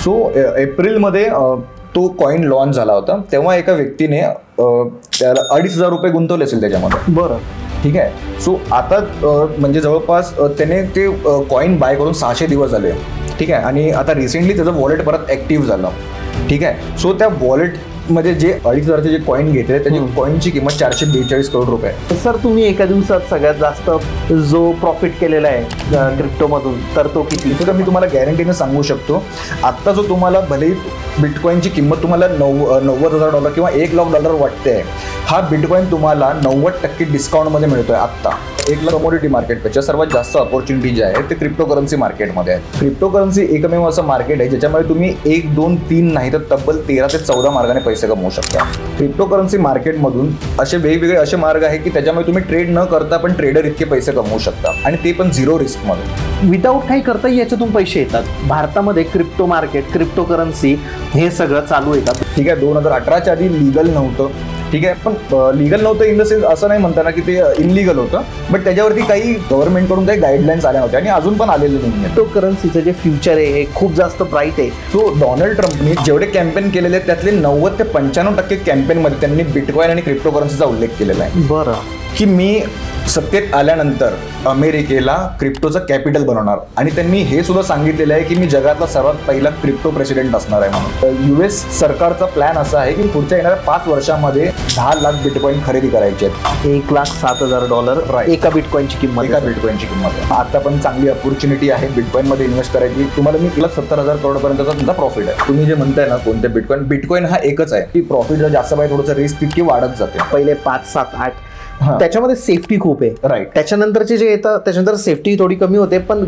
So एप्रिलमध्ये तो coin launch झाला होता, तेव्हा एका व्यक्तीने त्याला 2,500 रुपये गुंतवले असेल त्याच्यामध्ये. बरं, ठीक आहे. सो आता म्हणजे जवळपास त्याने ते कॉइन बाय करून 600 दिवस झाले. ठीक आहे. आणि आता रिसेंटली त्याचं वॉलेट परत ॲक्टिव्ह झालं. ठीक आहे. सो त्या वॉलेटमध्ये जे 2,500चे जे कॉइन घेतले त्याची कॉइनची किंमत 442 करोड रुपये. सर तुम्ही एका दिवसात सगळ्यात जास्त जो प्रॉफिट केलेला आहे क्रिप्टोमधून, तर तो किती? तर मी तुम्हाला गॅरंटीने सांगू शकतो, आत्ता जो तुम्हाला भलेही बिटकॉईनची किंमत तुम्हाला $90,000 किंवा $1,00,000 वाटते, हा बिटकॉईन तुम्हाला 90% डिस्काउंटमध्ये मिळतोय आत्ता. कमोडिटी मार्केटपेक्षा सर्वात जास्त अपॉर्च्युनिटी जे आहे ते क्रिप्टोकरन्सी मार्केटमध्ये आहे. क्रिप्टोकरन्सी एकमेव असं मार्केट आहे ज्याच्यामध्ये तुम्ही 1, 2, 3 नाही तर तब्बल 13 ते 14 मार्गाने पैसे कमवू शकता. क्रिप्टोकरन्सी मार्केटमधून असे वेगवेगळे असे मार्ग आहे की त्याच्यामुळे तुम्ही ट्रेड न करता पण ट्रेडर इतके पैसे कमवू शकता, आणि ते पण 0 रिस्कमध्ये. विदाऊट काही करता याच्यातून पैसे येतात. भारतामध्ये क्रिप्टो मार्केट, क्रिप्टोकरन्सी हे सगळं चालू येतात. ठीक आहे. 2018च्या आधी लिगल नव्हतं. ठीक आहे. पण लिगल नव्हतं इन द सेन्स असं नाही म्हणताना की ते इनलिगल होतं, बट त्याच्यावरती काही गव्हर्नमेंटकडून काही गाईडलाईन्स आल्या होत्या आणि अजून पण आलेले नाही. क्रिप्टोकरन्सीचं जे फ्युचर आहे हे खूप जास्त ब्राईट आहे. सो डोनाल्ड ट्रम्पने जेवढे कॅम्पेन केलेले आहेत त्यातले 90 ते 95% कॅम्पेनमध्ये त्यांनी बिटकॉइन आणि क्रिप्टोकरन्सीचा उल्लेख केलेला आहे. बरं. की मी सत्तेत आल्यानंतर अमेरिकेला क्रिप्टोचं कॅपिटल बनवणार, आणि त्यांनी हे सुद्धा सांगितलेलं आहे की मी जगातला सर्वात पहिला क्रिप्टो प्रेसिडेंट असणार आहे म्हणून. US सरकारचा प्लॅन असा आहे की पुढच्या येणाऱ्या 5 वर्षामध्ये 10 लाख बिटकॉइन खरेदी करायचे आहेत. $1,07,000 एका बिटकॉइनची किंमत. एका बिटकॉइनची किंमत. आता पण चांगली अपॉर्च्युनिटी आहे बिटकॉइनमध्ये इन्व्हेस्ट करायची. तुम्हाला मी 1,70,000 करोडपर्यंतचा तुमचा प्रॉफिट आहे. तुम्ही जे म्हणताय ना कोणते बिटकॉइन हा एकच आहे की प्रॉफिट जर जास्त पाहिजे थोडंसं रिस्क तितकी वाढत जाते. पहिले 5, 7, 8 त्याच्यामध्ये सेफ्टी खूप आहे. राईट. त्याच्यानंतरचे जे येतं त्याच्यानंतर सेफ्टी थोडी कमी होते, पण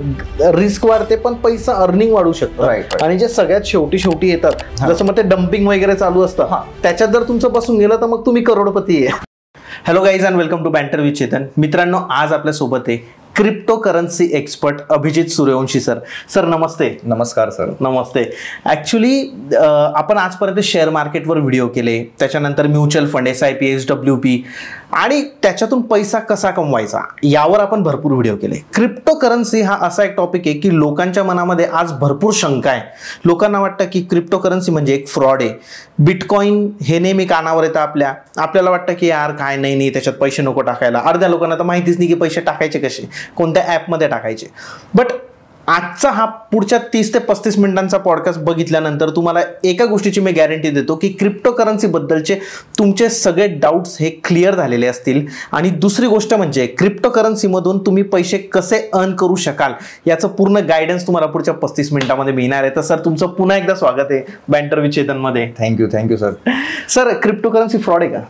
रिस्क वाढते, पण पैसा अर्निंग वाढू शकतो. राईट. आणि जे सगळ्यात शेवटी येतात जसं मग ते डम्पिंग वगैरे चालू असतं, त्याच्यात जर तुमचं बसून गेलं तर मग तुम्ही करोडपती आहे. Hello guys and welcome to banter with Chetan. मित्रांनो, आज आपल्या सोबत आहे cryptocurrency expert Abhijit Suryavanshi sir. Sir नमस्ते. नमस्कार सर. नमस्ते. ॲक्च्युली आपण आजपर्यंत शेअर मार्केटवर व्हिडिओ केले, त्याच्यानंतर म्युच्युअल फंड, SIP, SWP, आणि त्याच्यातून पैसा कसा कमवायचा यावर आपण भरपूर व्हिडिओ केले. क्रिप्टोकरन्सी हा असा एक टॉपिक आहे की लोकांच्या मनामध्ये आज भरपूर शंका आहे. लोकांना वाटतं की क्रिप्टोकरन्सी म्हणजे एक फ्रॉड आहे. बिटकॉइन हे नेहमी कानावर येतं आपल्याला वाटतं की यार काय नाही त्याच्यात पैसे नको टाकायला. अर्ध्या लोकांना तर माहितीच नाही की पैसे टाकायचे कसे, कोणत्या ॲपमध्ये टाकायचे. बट आजचा हा पुढच्या 30 ते 35 मिनिटांचा पॉडकास्ट बघितल्यानंतर तुम्हाला एका गोष्टीची मी गॅरंटी देतो की क्रिप्टोकरन्सी बद्दलचे तुमचे सगळे डाऊट्स हे क्लिअर झालेले असतील. आणि दुसरी गोष्ट म्हणजे क्रिप्टोकरन्सीमधून तुम्ही पैसे कसे अर्न करू शकाल याचं पूर्ण गायडन्स तुम्हाला पुढच्या 35 मिनिटांमध्ये मिळणार आहे. तर सर तुमचं पुन्हा एकदा स्वागत आहे बँटर विथ चेतनमध्ये. Thank you sir. Sir cryptocurrency fraud आहे का?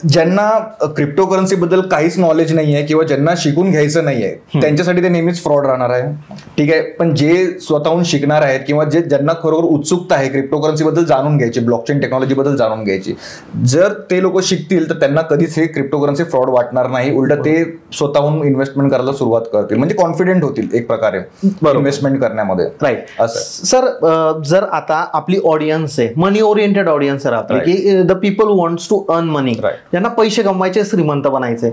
ज्यांना क्रिप्टोकरन्सी बद्दल काहीच नॉलेज नाही आहे किंवा ज्यांना शिकून घ्यायचं नाही आहे त्यांच्यासाठी ते नेहमीच फ्रॉड राहणार आहे. ठीक आहे. पण जे स्वतःहून शिकणार आहेत किंवा ज्यांना खरोखर उत्सुकता आहे क्रिप्टोकरन्सी बद्दल जाणून घ्यायची, ब्लॉकचेन टेक्नॉलॉजी बद्दल जाणून घ्यायची, जर ते लोक शिकतील तर त्यांना कधीच हे क्रिप्टोकरन्सी फ्रॉड वाटणार नाही. उलट ते स्वतःहून इन्व्हेस्टमेंट करायला सुरुवात करतील, म्हणजे कॉन्फिडेंट होतील एक प्रकारे इन्व्हेस्टमेंट करण्यामध्ये. राईट. सर जर आता आपली ऑडियन्स आहे, मनी ओरिएंटेड ऑडियन्स आहे आपली, की the people wants to earn money, ज्यांना पैसे कमवायचे, श्रीमंत बनायचे,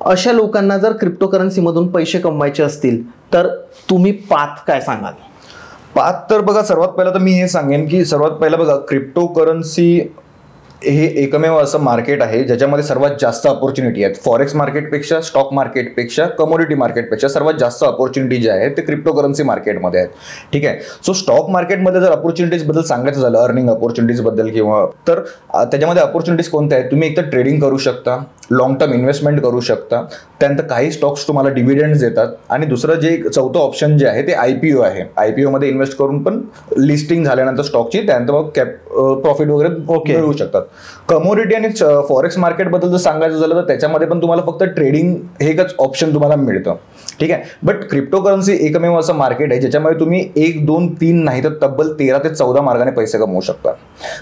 अशा लोकांना जर क्रिप्टोकरन्सी मधून पैसे कमवायचे असतील तर तुम्ही पाथ काय सांगाल? पाथ तर बघा, सर्वात पहिला तर मी हे सांगेन की सर्वात पहिला बघा, क्रिप्टोकरन्सी हे एकमेव असं मार्केट आहे ज्याच्यामध्ये सर्वात जास्त अपॉर्च्युनिटी आहेत. फॉरेक्स मार्केटपेक्षा, स्टॉक मार्केटपेक्षा, कमोडिटी मार्केटपेक्षा सर्वात जास्त अपॉर्च्युनिटी जे आहे ते क्रिप्टोकरन्सी मार्केटमध्ये आहेत. ठीक आहे. सो स्टॉक मार्केटमध्ये जर अपॉर्च्युनिटीज बद्दल सांगायचं झालं, अर्निंग अपॉर्च्युनिटीज बद्दल किंवा, तर त्याच्यामध्ये अपॉर्च्युनिटीज कोणत्या आहेत? तुम्ही एकतर ट्रेडिंग करू शकता, लॉंग टर्म इन्व्हेस्टमेंट करू शकता, त्यानंतर काही स्टॉक्स तुम्हाला डिव्हिडंड्स देतात, आणि दुसरं जे चौथं ऑप्शन जे आहे ते IPO आहे. IPO मध्ये इन्व्हेस्ट करून पण लिस्टिंग झाल्यानंतर स्टॉकची त्यानंतर मग प्रॉफिट वगैरे मिळवू शकतात. कमोडिटी आणि फॉरेक्स मार्केट बद्दल जर सांगायचं झालं तर त्याच्यामध्ये पण तुम्हाला फक्त ट्रेडिंग हे एकच ऑप्शन तुम्हाला मिळतं. ठीक आहे. बट क्रिप्टोकरन्सी एकमेव असं मार्केट आहे ज्याच्यामध्ये तुम्ही 1, 2, 3 नाही तर तब्बल 13 ते 14 मार्गाने पैसे कमवू शकता.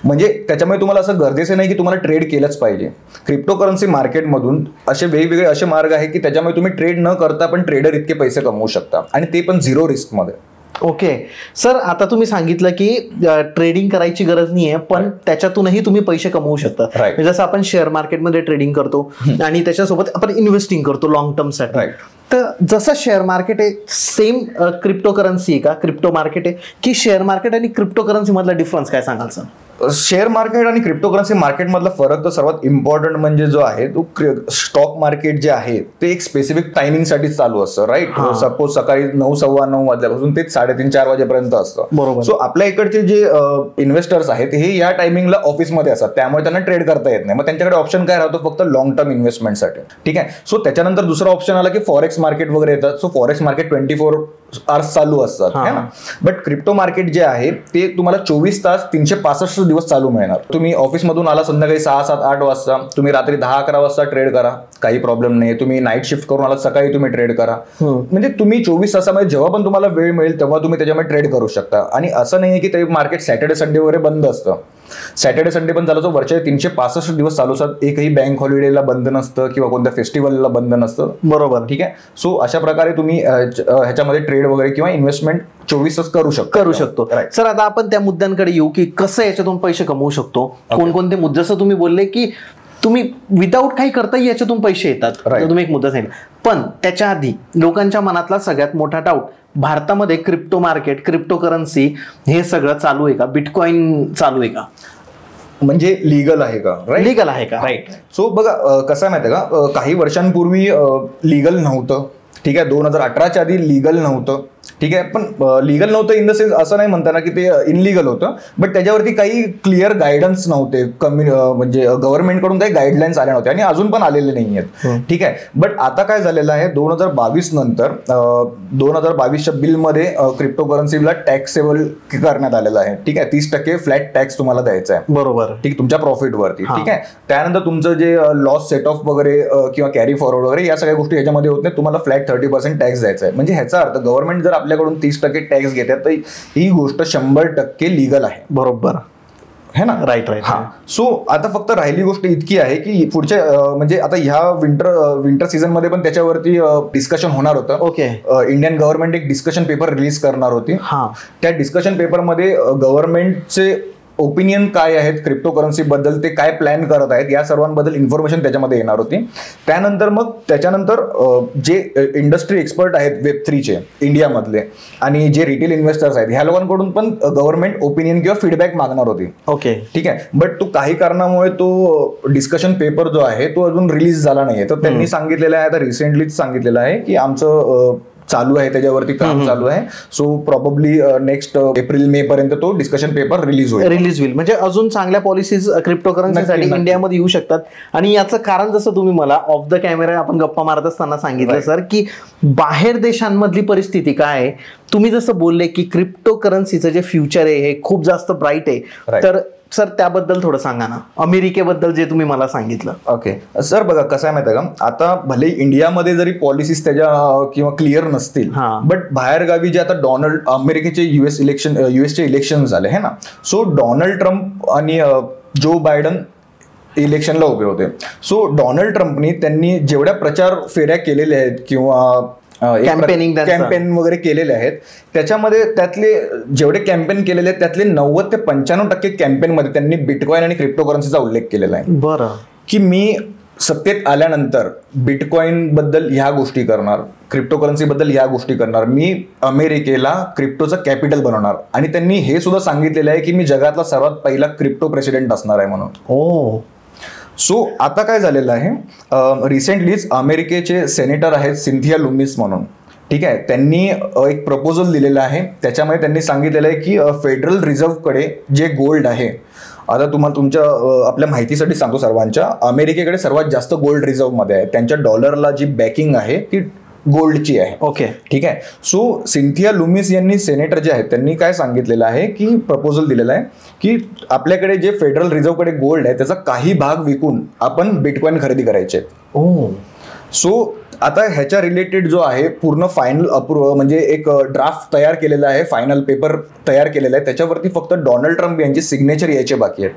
म्हणजे त्याच्यामुळे तुम्हाला असं गरजेचं नाही की तुम्हाला ट्रेड केलंच पाहिजे. क्रिप्टोकरन्सी मार्केटमधून असे वेगवेगळे असे मार्ग आहे की त्याच्यामुळे तुम्ही ट्रेड न करता पण ट्रेडर इतके पैसे कमवू शकता, आणि ते पण 0 रिस्कमध्ये. ओके. सर आता तुम्ही सांगितलं की ट्रेडिंग करायची गरज नाहीये, पण त्याच्यातूनही तुम्ही पैसे कमवू शकता. जसं आपण शेअर मार्केटमध्ये ट्रेडिंग करतो आणि त्याच्यासोबत आपण इन्व्हेस्टिंग करतो लॉंग टर्म साठी. तर जसं शेअर मार्केट आहे सेम क्रिप्टो करन्सी आहे का, क्रिप्टो मार्केट आहे की शेअर मार्केट आणि क्रिप्टो करन्सी मधला डिफरन्स काय सांगाल सर? शेअर मार्केट आणि क्रिप्टोकरन्सी मार्केट मधला फरक तर सर्वात इम्पॉर्टंट म्हणजे जो आहे तो स्टॉक मार्केट जे आहे ते एक स्पेसिफिक टायमिंग साठी चालू असतं, राईट. सपोज सकाळी 9, 9:15 वाजल्यापासून ते 3:30, 4 वाजेपर्यंत असतं. बरोबर. सो आपल्या इकडचे जे इन्व्हेस्टर्स आहेत हे या टायमिंगला ऑफिसमध्ये असतात, त्यामुळे त्यांना ट्रेड करता येत नाही. मग त्यांच्याकडे ऑप्शन काय राहतो, फक्त लॉंग टर्म इन्व्हेस्टमेंटसाठी. ठीक आहे. सो त्याच्यानंतर दुसरा ऑप्शन आला की फॉरेक्स मार्केट वगैरे येतात. सो फॉरेक्स मार्केट 24 आवर्स चालू असतात, है ना. बट क्रिप्टो मार्केट जे आहे ते तुम्हाला 24 तास 365 दिवस चालू मिळणार. तुम्ही ऑफिसमधून आला संध्याकाळी 6, 7, 8 वाजता, तुम्ही रात्री 10, 11 वाजता ट्रेड करा, काही प्रॉब्लेम नाही. तुम्ही नाईट शिफ्ट करून आला सकाळी तुम्ही ट्रेड करा. म्हणजे तुम्ही 24 तासामध्ये जेव्हा पण तुम्हाला वेळ मिळेल तेव्हा तुम्ही त्याच्यामध्ये ट्रेड करू शकता. आणि असं नाही की ते मार्केट सॅटर्डे संडे वगैरे बंद असतं. सॅटर्डे संडे पण चालू असतो, वर्षाचे 365 दिवस चालू असतात. एकही बँक हॉलिडेला बंद नसतं किंवा कोणत्या फेस्टिवलला बंद नसतं. बरोबर. ठीक आहे. सो अशा प्रकारे तुम्ही ह्याच्यामध्ये ट्रेड वगैरे किंवा इन्व्हेस्टमेंट 24 तास करू शकतो. सर आता आपण त्या मुद्द्यांकडे येऊ की कसं याच्यातून पैसे कमवू शकतो. कोणकोणते मुद्दे, जसं तुम्ही बोलले की तुम्ही विदाऊट काही करताही याच्यातून पैसे येतात, तुम्ही एक मुद्दा सांगितला. पण त्याच्या आधी लोकांच्या मनातला सगळ्यात मोठा डाऊट, भारतामध्ये क्रिप्टो मार्केट, क्रिप्टो करन्सी हे सगळं चालू आहे का, बिटकॉइन चालू आहे का, म्हणजे लिगल आहे का, राईट. लिगल आहे का, राईट. सो बघा कसं आहे माहिती आहे का, काही वर्षांपूर्वी लिगल नव्हतं. ठीक आहे. 2018च्या आधी लिगल नव्हतं. ठीक आहे. पण लिगल नव्हतं इन द सेन्स असं नाही म्हणताना की ते इनलिगल होतं, बट त्याच्यावरती काही क्लिअर गायडन्स नव्हते. म्हणजे गव्हर्नमेंटकडून काही गाईडलाईन्स आल्या नव्हत्या आणि अजून पण आलेले नाही आहेत. ठीक आहे. बट आता काय झालेलं आहे, 2022 नंतर 2022च्या बिलमध्ये क्रिप्टो करन्सीला टॅक्सेबल करण्यात आलेलं आहे. ठीक आहे. 30% फ्लॅट टॅक्स तुम्हाला द्यायचा आहे. बरोबर. ठीक, तुमच्या प्रॉफिटवरती. ठीक आहे. त्यानंतर तुमचं जे लॉस सेट ऑफ वगैरे किंवा कॅरी फॉरवर्ड वगैरे या सगळ्या गोष्टी ह्याच्यामध्ये होत नाही. तुम्हाला फ्लॅट 30% टॅक्स द्यायचा आहे. म्हणजे ह्याचा अर्थ गव्हर्नमेंट जर आपल्याकडून 30% टॅक्स घेतात तर ही गोष्ट 100% लिगल आहे. बरोबर है ना. राईट. हा. सो आता फक्त राहिली गोष्ट इतकी आहे की पुढच्या म्हणजे आता ह्या विंटर सीझन मध्ये पण त्याच्यावरती डिस्कशन होणार होतं. ओके. इंडियन गव्हर्नमेंट एक डिस्कशन पेपर रिलीज करणार होती. त्या डिस्कशन पेपरमध्ये गव्हर्नमेंटचे ओपिनियन काय आहेत क्रिप्टो करन्सी बद्दल, ते काय प्लॅन करत आहेत, या सर्वांबद्दल इन्फॉर्मेशन त्याच्यामध्ये येणार होती. त्याच्यानंतर जे इंडस्ट्री एक्सपर्ट आहेत Web3चे इंडियामधले आणि जे रिटेल इन्व्हेस्टर्स आहेत ह्या लोकांकडून पण गव्हर्नमेंट ओपिनियन किंवा फीडबॅक मागणार होती. ओके. ठीक आहे. बट तो काही कारणामुळे तो डिस्कशन पेपर जो आहे तो अजून रिलीज झाला नाहीये. तर त्यांनी सांगितलेलं आहे, आता रिसेंटलीच सांगितलेलं आहे की आमचं चालू आहे, त्याच्यावरती काम चालू आहे. So probably next April May पर्यंत तो डिस्कशन पेपर रिलीज होईल. म्हणजे अजून चांगल्या पॉलिसीज क्रिप्टो करन्सीसाठी इंडियामध्ये येऊ शकतात. आणि याचं कारण जसं तुम्ही मला ऑफ द कॅमेरा आपण गप्पा मारत असताना सांगितलं सर की बाहेर देशांमधली परिस्थिती काय आहे. तुम्ही जसं बोलले की क्रिप्टो करन्सीचं जे फ्युचर आहे हे खूप जास्त ब्राईट आहे, तर सर त्याबद्दल थोडं सांगा ना, अमेरिकेबद्दल जे तुम्ही मला सांगितलं. ओके सर, बघा कसं आहे माहिती आहे का, आता भले इंडियामध्ये जरी पॉलिसीज त्याच्या किंवा क्लिअर नसतील, बट बाहेर गावी जे आता अमेरिकेचे युएसचे इलेक्शन झाले है ना. सो डोनाल्ड ट्रम्प आणि जो बायडन इलेक्शनला उभे होते. सो डोनाल्ड ट्रम्पनी त्यांनी जेवढ्या प्रचार फेऱ्या केलेल्या आहेत किंवा कॅम्पेन वगैरे केलेले आहेत, त्याच्यामध्ये त्यातले जेवढे कॅम्पेन केलेले आहेत त्यातले 90 ते 95% कॅम्पेनमध्ये त्यांनी बिटकॉइन आणि क्रिप्टो करन्सीचा उल्लेख केलेला आहे. बरं. की मी सत्तेत आल्यानंतर बिटकॉइन बद्दल ह्या गोष्टी करणार, क्रिप्टो करन्सी बद्दल ह्या गोष्टी करणार, मी अमेरिकेला क्रिप्टोचं कॅपिटल बनवणार. आणि त्यांनी हे सुद्धा सांगितलेलं आहे की मी जगातला सर्वात पहिला क्रिप्टो प्रेसिडेंट असणार आहे म्हणून. ओ. सो आता काय झालेलं आहे, रिसेंटलीच अमेरिकेचे सेनेटर आहेत सिंथिया लुमिस म्हणून. ठीक आहे. त्यांनी एक प्रपोजल दिलेलं आहे. त्याच्यामध्ये त्यांनी सांगितलेलं आहे की फेडरल रिझर्व्हकडे जे गोल्ड आहे, आता तुमच्या आपल्या माहितीसाठी सांगतो सर्वांच्या, अमेरिकेकडे सर्वात जास्त गोल्ड रिझर्व्ह मध्ये आहे. त्यांच्या डॉलरला जी बॅकिंग आहे ती गोल्डची आहे. ओके. ठीक आहे. सो सिंथिया लुमिस यांनी सेनेटर जे आहेत त्यांनी काय सांगितलेलं आहे की प्रपोजल दिलेलं आहे की आपल्याकडे जे फेडरल रिझर्व्हकडे गोल्ड आहे त्याचा काही भाग विकून आपण बिटकॉइन खरेदी करायचे. ओ. सो आता ह्याच्या रिलेटेड जो आहे पूर्ण फायनल अप्रूव्ह म्हणजे एक ड्राफ्ट तयार केलेला आहे, फायनल पेपर तयार केलेला आहे. त्याच्यावरती फक्त डोनाल्ड ट्रम्प यांचे सिग्नेचर यायचे बाकी आहेत.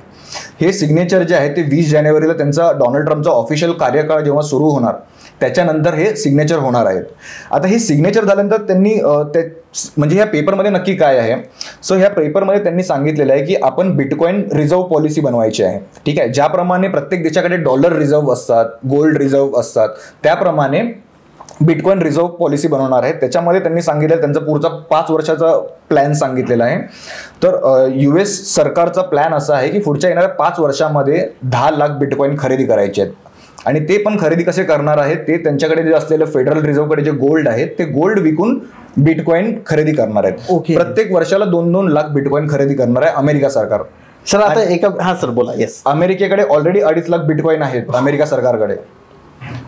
हे सिग्नेचर जे आहे ते 20 जानेवारीला त्यांचा डोनाल्ड ट्रम्पचा ऑफिशियल कार्यकाळ जेव्हा सुरू होणार त्याच्यानंतर हे सिग्नेचर होणार आहेत. आता हे सिग्नेचर झाल्यानंतर त्यांनी म्हणजे ह्या पेपरमध्ये नक्की काय आहे, सो ह्या पेपरमध्ये त्यांनी सांगितलेलं आहे की आपण बिटकॉइन रिझर्व्ह पॉलिसी बनवायची आहे. ठीक आहे. ज्याप्रमाणे प्रत्येक देशाकडे डॉलर रिझर्व्ह असतात, गोल्ड रिझर्व्ह असतात, त्याप्रमाणे बिटकॉइन रिझर्व्ह पॉलिसी बनवणार आहे. त्याच्यामध्ये त्यांनी सांगितलं त्यांचा पुढचा 5 वर्षाचा प्लॅन सांगितलेला आहे. तर US सरकारचा प्लॅन असा आहे की पुढच्या येणाऱ्या 5 वर्षामध्ये 10 लाख बिटकॉइन खरेदी करायचे आहेत. आणि ते पण खरेदी कसे करणार आहेत, ते त्यांच्याकडे जे असलेलं फेडरल रिझर्व्हकडे जे गोल्ड आहे ते गोल्ड विकून बिटकॉइन खरेदी करणार आहेत. प्रत्येक वर्षाला 2-2 लाख बिटकॉइन खरेदी करणार आहे अमेरिका सरकार. सर आता हा सर बोला. येस, अमेरिकेकडे ऑलरेडी 2.5 लाख बिटकॉइन आहेत अमेरिका सरकारकडे,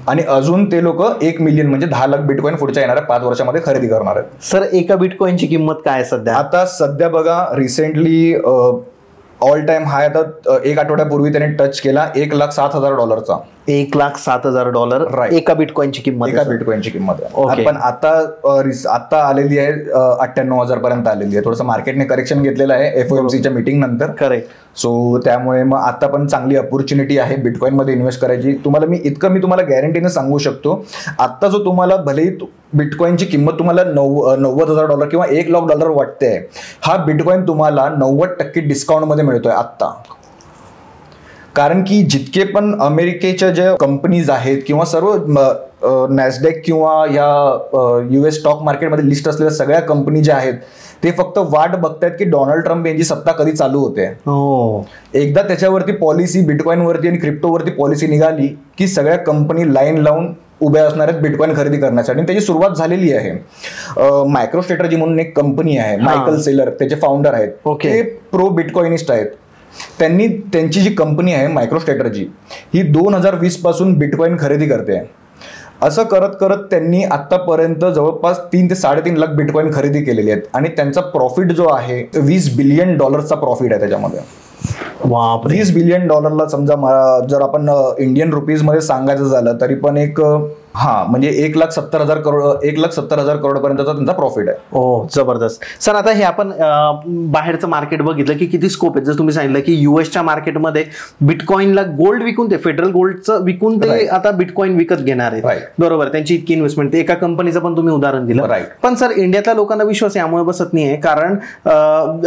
आणि अजून ते लोक 1 मिलियन म्हणजे 10 लाख बिटकॉइन पुढच्या येणाऱ्या 5 वर्षामध्ये खरेदी करणार आहेत. सर एका बिटकॉइनची किंमत काय सध्या? आता सध्या बघा, रिसेंटली ऑल टाइम हाय आता 1 आठवड्यापूर्वी त्याने टच केला $1,07,000. $1,07,000 एका बिटकॉइनची किंमत. एका बिटकॉइनची किंमत आहे. पण आता आलेली आहे 98,000 पर्यंत आलेली आहे. थोडंसं मार्केटने करेक्शन घेतलेलं आहे FOMCच्या मीटिंग नंतर. करेक्ट. सो त्यामुळे मग आता पण चांगली अपॉर्च्युनिटी आहे बिटकॉइन मध्ये इन्व्हेस्ट करायची. मी तुम्हाला गॅरंटीने सांगू शकतो, आता जो तुम्हाला भलेही बिटकॉइनची किंमत तुम्हाला $90,000 किंवा $1,00,000 वाटते, हा बिटकॉइन तुम्हाला 90% डिस्काउंट मध्ये मिळतोय आत्ता. कारण की जितके पण अमेरिकेच्या ज्या कंपनीज आहेत किंवा सर्व नॅसडॅक किंवा या US स्टॉक मार्केटमध्ये लिस्ट असलेल्या सगळ्या कंपनी ज्या आहेत, ते फक्त वाट बघतायत की डोनाल्ड ट्रम्प यांची सत्ता कधी चालू होते. एकदा त्याच्यावरती पॉलिसी, बिटकॉइनवरती आणि क्रिप्टोवरती पॉलिसी निघाली की सगळ्या कंपनी लाईन लावून उभ्या असणार आहेत बिटकॉइन खरेदी करण्यासाठी. आणि त्याची सुरुवात झालेली आहे. मायक्रोस्ट्रॅटेजी म्हणून एक कंपनी आहे, मायकल सेलर त्याचे फाउंडर आहेत. ते प्रो बिटकॉइनिस्ट आहेत. त्यांची जी कंपनी आहे मायक्रोस्ट्रॅटेजी, ही 2020 पासून बिटकॉइन खरेदी करते. असं करत करत त्यांनी आतापर्यंत जवळपास 3 ते 3.5 लाख बिटकॉइन खरेदी केलेली आहेत. आणि त्यांचा प्रॉफिट जो आहे $20 बिलियन प्रॉफिट आहे त्याच्यामध्ये. $20 बिलियन समजा जर आपण इंडियन रुपीज मध्ये सांगायचं झालं तरी पण एक म्हणजे 1,70,000 करोड पर्यंतचा त्यांचा प्रॉफिट आहे. ओ जबरदस्त. सर आता हे आपण बाहेरचं मार्केट बघितलं की किती स्कोप आहे. जसं तुम्ही सांगितलं की युएसच्या मार्केटमध्ये बिटकॉइनला गोल्ड विकून ते फेडरल गोल्डचं विकून ते आता बिटकॉइन विकत घेणार आहेत. बरोबर, त्यांची इतकी इन्व्हेस्टमेंट. एका कंपनीचं पण तुम्ही उदाहरण दिलं. पण सर इंडियातल्या लोकांना विश्वास यामुळे बसत नाहीये, कारण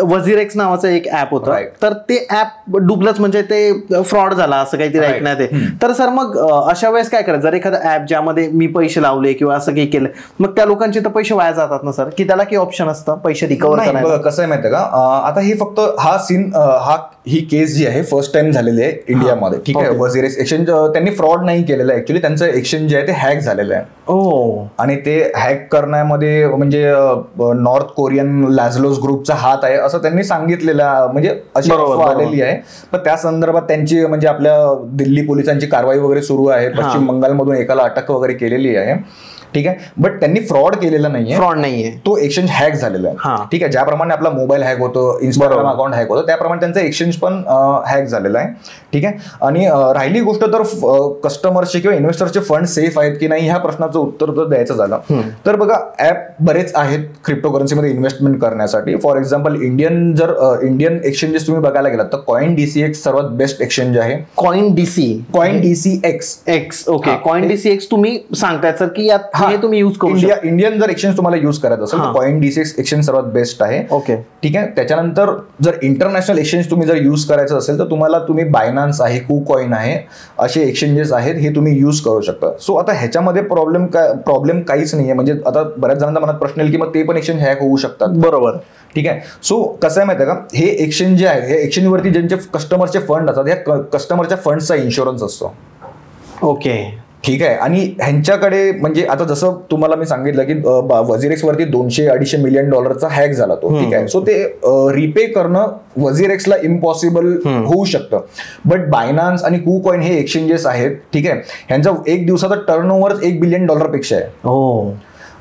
वझिरेक्स नावाचं एक ऍप होतं, तर ते ऍप डुबलंच, म्हणजे ते फ्रॉड झाला असं काहीतरी ऐकण्यात आहे. तर सर मग अशा वेळेस काय करायचं? जर एखादा ऍप ज्यामध्ये मी पैसे लावले किंवा असं काही केलं, मग त्या लोकांचे तर पैसे वाया जातात ना सर, की त्याला काही ऑप्शन असतं पैसे रिकव्हर करायला? कसं आहे माहिती का, आता हे फक्त ही केस जी आहे फर्स्ट टाइम झालेली आहे इंडियामध्ये. ठीक आहे, वझिरेक्स एक्सचेंज त्यांनी फ्रॉड नाही केलेलं आहे. ऍक्च्युली त्यांचं एक्सचेंज जे आहे ते हॅक झालेलं आहे. आणि ते हॅक करण्यामध्ये म्हणजे नॉर्थ कोरियन लॅझलोस ग्रुपचा हात आहे असं त्यांनी सांगितलेलं, म्हणजे अशी अफवा आलेली आहे. पण त्या संदर्भात त्यांची म्हणजे आपल्या दिल्ली पोलिसांची कारवाई वगैरे सुरू आहे. पश्चिम बंगालमधून एकाला अटक वगैरे केलेली आहे. ठीक आहे, बट त्यांनी फ्रॉड केलेला नाहीये. तो एक्सचेंज हॅक झालेला आहे. ठीक आहे, ज्याप्रमाणे आपला मोबाईल हॅक होतो, इंस्टाग्राम अकाउंट हॅक होतं, त्याप्रमाणे त्यांचं एक्सचेंज पण हॅक झालेलं आहे. ठीक आहे. आणि राहिली गोष्ट तर कस्टमर्सचे किंवा इन्व्हेस्टरचे फंड सेफ आहेत की नाही ह्या प्रश्नाचं उत्तर जर द्यायचं झालं तर बघा, ऍप बरेच आहेत क्रिप्टोकरन्सीमध्ये इन्व्हेस्टमेंट करण्यासाठी. फॉर एक्झाम्पल इंडियन एक्सचेंजेस तुम्ही बघायला गेलात तर CoinDCX सर्वात बेस्ट एक्सचेंज आहे. CoinDCX. ओके, CoinDCX तुम्ही सांगताय सर की यात तुम्ही यूज करू इंडियन जर एक्सचेंज तुम्हाला यूज करायचं असेल तर CoinDCX एक्सचेंज सर्वात बेस्ट आहे. ओके, ठीक आहे. त्याच्यानंतर जर इंटरनॅशनल एक्सचेंज तुम्ही जर यूज करायचं असेल तर तुम्ही बायनान्स आहे, KuCoin आहे, असे एक्सचेंजेस आहेत, हे तुम्ही यूज करू शकता. सो आता ह्याच्यामध्ये प्रॉब्लेम काहीच नाहीये. म्हणजे आता बऱ्याच जणांना मनात प्रश्न येईल की मग ते पण एक्सचेंज हॅक होऊ शकतात. बरोबर. ठीक आहे. सो कसं आहे माहिती आहे का, हे एक्सचेंज जे आहे, हे एक्सचेंजवरती ज्यांचे कस्टमरचे फंड असतात, ह्या कस्टमरच्या फंडचा इन्शुरन्स असतो. ओके, ठीक आहे. आणि ह्यांच्याकडे म्हणजे आता जसं तुम्हाला मी सांगितलं की वझिरेक्स वरती $200-250 मिलियन हॅक झाला तो. ठीक आहे. सो ते रिपे करणं वझिरेक्सला इम्पॉसिबल होऊ शकतं. बट बायनान्स आणि KuCoin हे एक्सचेंजेस आहेत. ठीक आहे, ह्यांचा एक दिवसाचा टर्नओव्हर $1 बिलियन पेक्षा आहे.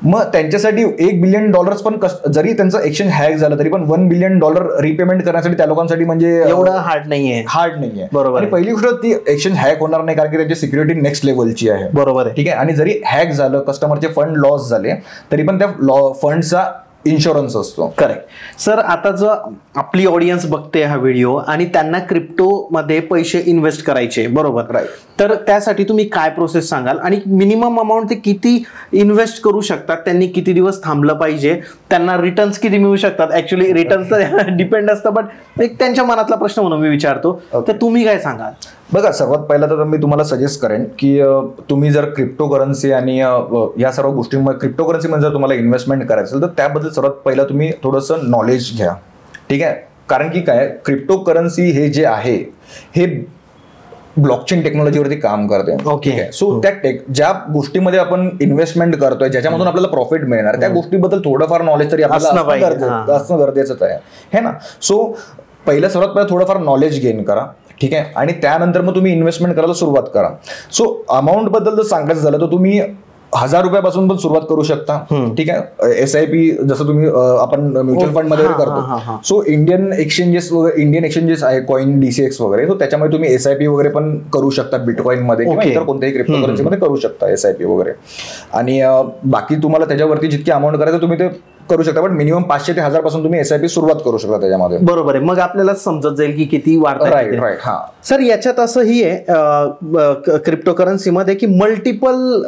मग त्यांच्यासाठी $1 बिलियन पण जरी त्यांचं एक्सचेंज हॅक झालं तरी पण $1 बिलियन रिपेमेंट करण्यासाठी त्या लोकांसाठी म्हणजे एवढं हार्ड नाहीये. बरोबर. आणि पहिली गोष्ट, ती एक्सचेंज हॅक होणार नाही कारण की त्यांची सिक्युरिटी नेक्स्ट लेवलची आहे. बरोबर. ठीक आहे. आणि जरी हॅक झालं, कस्टमरचे फंड लॉस झाले तरी पण त्या फंडचा इन्शुरन्स असतो. करेक्ट. सर आता जो आपली ऑडियन्स बघते हा व्हिडिओ आणि त्यांना क्रिप्टो मध्ये पैसे इन्व्हेस्ट करायचे, बरोबर, राईट, तर त्यासाठी तुम्ही काय प्रोसेस सांगाल आणि मिनिमम अमाऊंट ते किती इन्व्हेस्ट करू शकतात, त्यांनी किती दिवस थांबलं पाहिजे, त्यांना रिटर्न्स किती मिळू शकतात? ऍक्च्युली रिटर्न्स तर डिपेंड असतं, बट एक त्यांच्या मनातला प्रश्न म्हणून मी विचारतो. तर तुम्ही काय सांगाल? बघा, सर्वात पहिला तर मी तुम्हाला सजेस्ट करेन की तुम्ही जर क्रिप्टो करन्सी आणि या सर्व गोष्टींमध्ये क्रिप्टो करन्सीमध्ये जर तुम्हाला इन्व्हेस्टमेंट करायचं असेल तर त्याबद्दल सर्वात पहिला तुम्ही थोडंसं नॉलेज घ्या. ठीक आहे, कारण की काय, क्रिप्टो करन्सी हे जे आहे हे ब्लॉकचेन टेक्नॉलॉजीवरती काम करते. ओके, सो त्या ज्या गोष्टीमध्ये आपण इन्व्हेस्टमेंट करतोय ज्याच्यामधून आपल्याला प्रॉफिट मिळणार त्या गोष्टीबद्दल थोडंफार नॉलेज तरी आपल्याला असणं गरजेचंच आहे, है ना. सो पहिलं सर्वात पहिला थोडंफार नॉलेज गेन करा. ठीक आहे, आणि त्यानंतर मग तुम्ही इन्व्हेस्टमेंट करायला सुरुवात करा. सो अमाऊंट बद्दल जर सांगायचं झालं तर तुम्ही 1000 रुपयापासून पण सुरुवात करू शकता. ठीक आहे, SIP जसं तुम्ही आपण म्युच्युअल फंड मध्ये करतो. सो इंडियन एक्सचेंजेस आहे, कॉइन DCX वगैरे, सो त्याच्यामध्ये तुम्ही SIP वगैरे पण करू शकता बिटकॉइन मध्ये किंवा इतर कोणत्याही क्रिप्टो करन्सीमध्ये करू शकता SIP वगैरे. आणि बाकी तुम्हाला त्याच्यावरती जितकी अमाऊंट करायचं तुम्ही ते करू शकता, पण मिनिमम 500 ते 1000 पासून तुम्ही SIP सुरुवात करू शकता त्याच्यामध्ये. बरोबर आहे, मग आपल्याला समजत जाईल की किती वाढतं. राईट. हा सर, याच्यात असंही आहे क्रिप्टो करन्सीमध्ये की मल्टिपल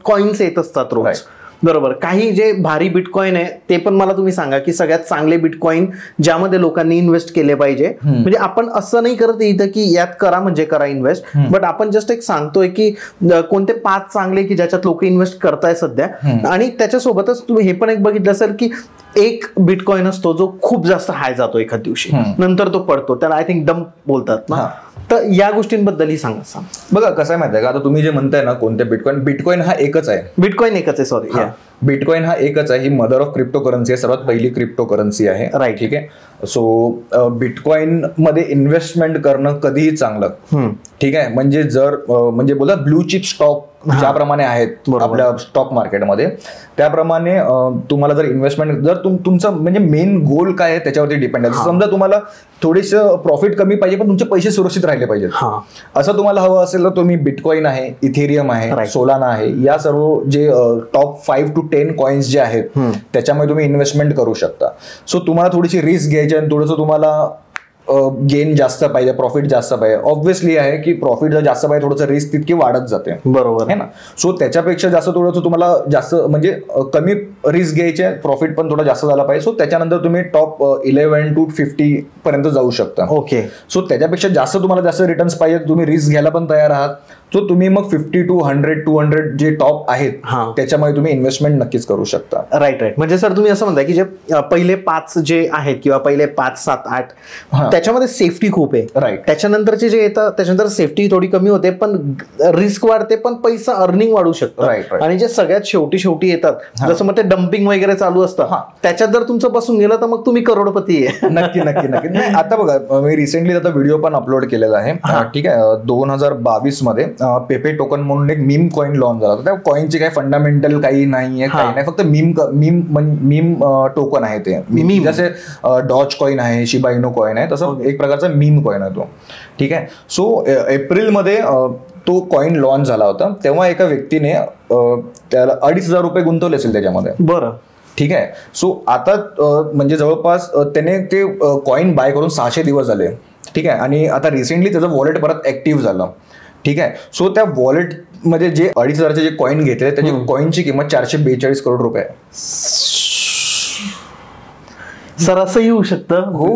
कॉइन्स येत असतात रोज. बरोबर, काही जे भारी बिटकॉइन आहे ते पण मला तुम्ही सांगा की सगळ्यात चांगले बिटकॉइन ज्यामध्ये लोकांनी इन्व्हेस्ट केले पाहिजे. म्हणजे आपण असं नाही करत इथं की यात करा म्हणजे करा इन्व्हेस्ट, बट आपण जस्ट एक सांगतोय की कोणते 5 चांगले की ज्याच्यात लोक इन्व्हेस्ट करताय सध्या. आणि त्याच्यासोबतच तुम्ही हे पण एक बघितलं असेल की एक बिटकॉइन असतो जो खूप जास्त हाय जातो एखाद दिवशी, नंतर तो पडतो, त्याला आय थिंक डंप बोलतात ना. तर या गोष्टींबद्दलही सांगा. बघा, कसं आहे माहिती आहे का, आता तुम्ही जे म्हणताय ना कोणते बिटकॉइन हा एकच आहे. बिटकॉइन एकच आहे, सॉरी. बिटकॉइन हा एकच आहे, ही मदर ऑफ क्रिप्टो करन्सी आहे, सर्वात पहिली क्रिप्टो करन्सी आहे. राईट. ठीक आहे, सो बिटकॉइन मध्ये इन्व्हेस्टमेंट करणं कधीही चांगलं. ठीक आहे, म्हणजे जर म्हणजे बोला ब्लू चिप स्टॉक ज्याप्रमाणे आहेत आपल्या स्टॉक मार्केटमध्ये, त्याप्रमाणे तुम्हाला जर इन्व्हेस्टमेंट जर तुमचं म्हणजे मेन गोल काय आहे त्याच्यावरती डिपेंड आहे. समजा तुम्हाला थोडेसं प्रॉफिट कमी पाहिजे पण तुमचे पैसे सुरक्षित राहिले पाहिजेत, असं तुम्हाला हवं असेल तर तुम्ही बिटकॉइन आहे, इथेरियम आहे, सोलाना आहे, या सर्व जे टॉप 5 to 10 कॉइन्स जे आहेत त्याच्यामध्ये तुम्ही इन्व्हेस्टमेंट करू शकता. सो तुम्हाला थोडीशी रिस्क घ्यायची आणि थोडंसं तुम्हाला गेन जास्त पाहिजे, प्रॉफिट जास्त पाहिजे. ऑब्व्हियसली आहे की प्रॉफिट जर जास्त पाहिजे थोडंसं रिस्क तितकी वाढत जाते. बरोबर आहे ना. सो त्याच्यापेक्षा जास्त थोडंसं तुम्हाला जास्त म्हणजे कमी रिस्क घ्यायचे, प्रॉफिट पण थोडा जास्त झाला पाहिजे. सो त्याच्यानंतर तुम्ही टॉप 11 to 50 पर्यंत जाऊ शकता. ओके, सो त्याच्यापेक्षा जास्त तुम्हाला जास्त रिटर्न्स पाहिजे, तुम्ही रिस्क घ्यायला पण तयार आहात, सो तुम्ही मग 50 to 100 200 जे टॉप आहेत त्याच्यामध्ये तुम्ही इन्व्हेस्टमेंट नक्कीच करू शकता. राईट. म्हणजे सर तुम्ही असं म्हणताय की जे पहिले 5 जे आहेत किंवा पहिले 5, 7, 8 त्याच्यामध्ये सेफ्टी खूप आहे. राईट. त्याच्यानंतरचे जे येतात त्याच्यानंतर सेफ्टी थोडी कमी होते पण रिस्क वाढते, पण पैसा अर्निंग वाढू शकतो. आणि जे सगळ्यात शेवटी येतात जसं मग ते डम्पिंग वगैरे चालू असतं, त्याच्यात जर तुमचं बसून गेलं तर मग तुम्ही करोडपती आहे. नक्की. आता बघा, मी रिसेंटली आता व्हिडिओ पण अपलोड केलेला आहे. ठीक आहे, 2022 मध्ये पेपे टोकन म्हणून एक मीम कॉइन लॉन्च झाला होता. त्या कॉइनचे काही फंडामेंटल काही नाहीये, काही नाही, फक्त मीम टोकन आहे ते. जसे डॉज कॉइन आहे, शिबा इनो कॉइन आहे, तसं एक प्रकारचा मीम कॉइन आहे तो. ठीक आहे, सो एप्रिलमध्ये तो कॉइन लॉन्च झाला होता. तेव्हा एका व्यक्तीने त्याला 2500 रुपये गुंतवले असेल त्याच्यामध्ये. बरं. ठीक आहे, सो आता म्हणजे जवळपास त्याने ते कॉइन बाय करून 600 दिवस झाले. ठीक आहे, आणि आता रिसेंटली त्याचं वॉलेट परत ऍक्टिव्ह झालं. ठीक आहे, सो त्या वॉलेट मध्ये जे 2500चे जे कॉइन घेतले त्याची कॉइनची किंमत 442 करोड रुपये आहे. सर असंही होऊ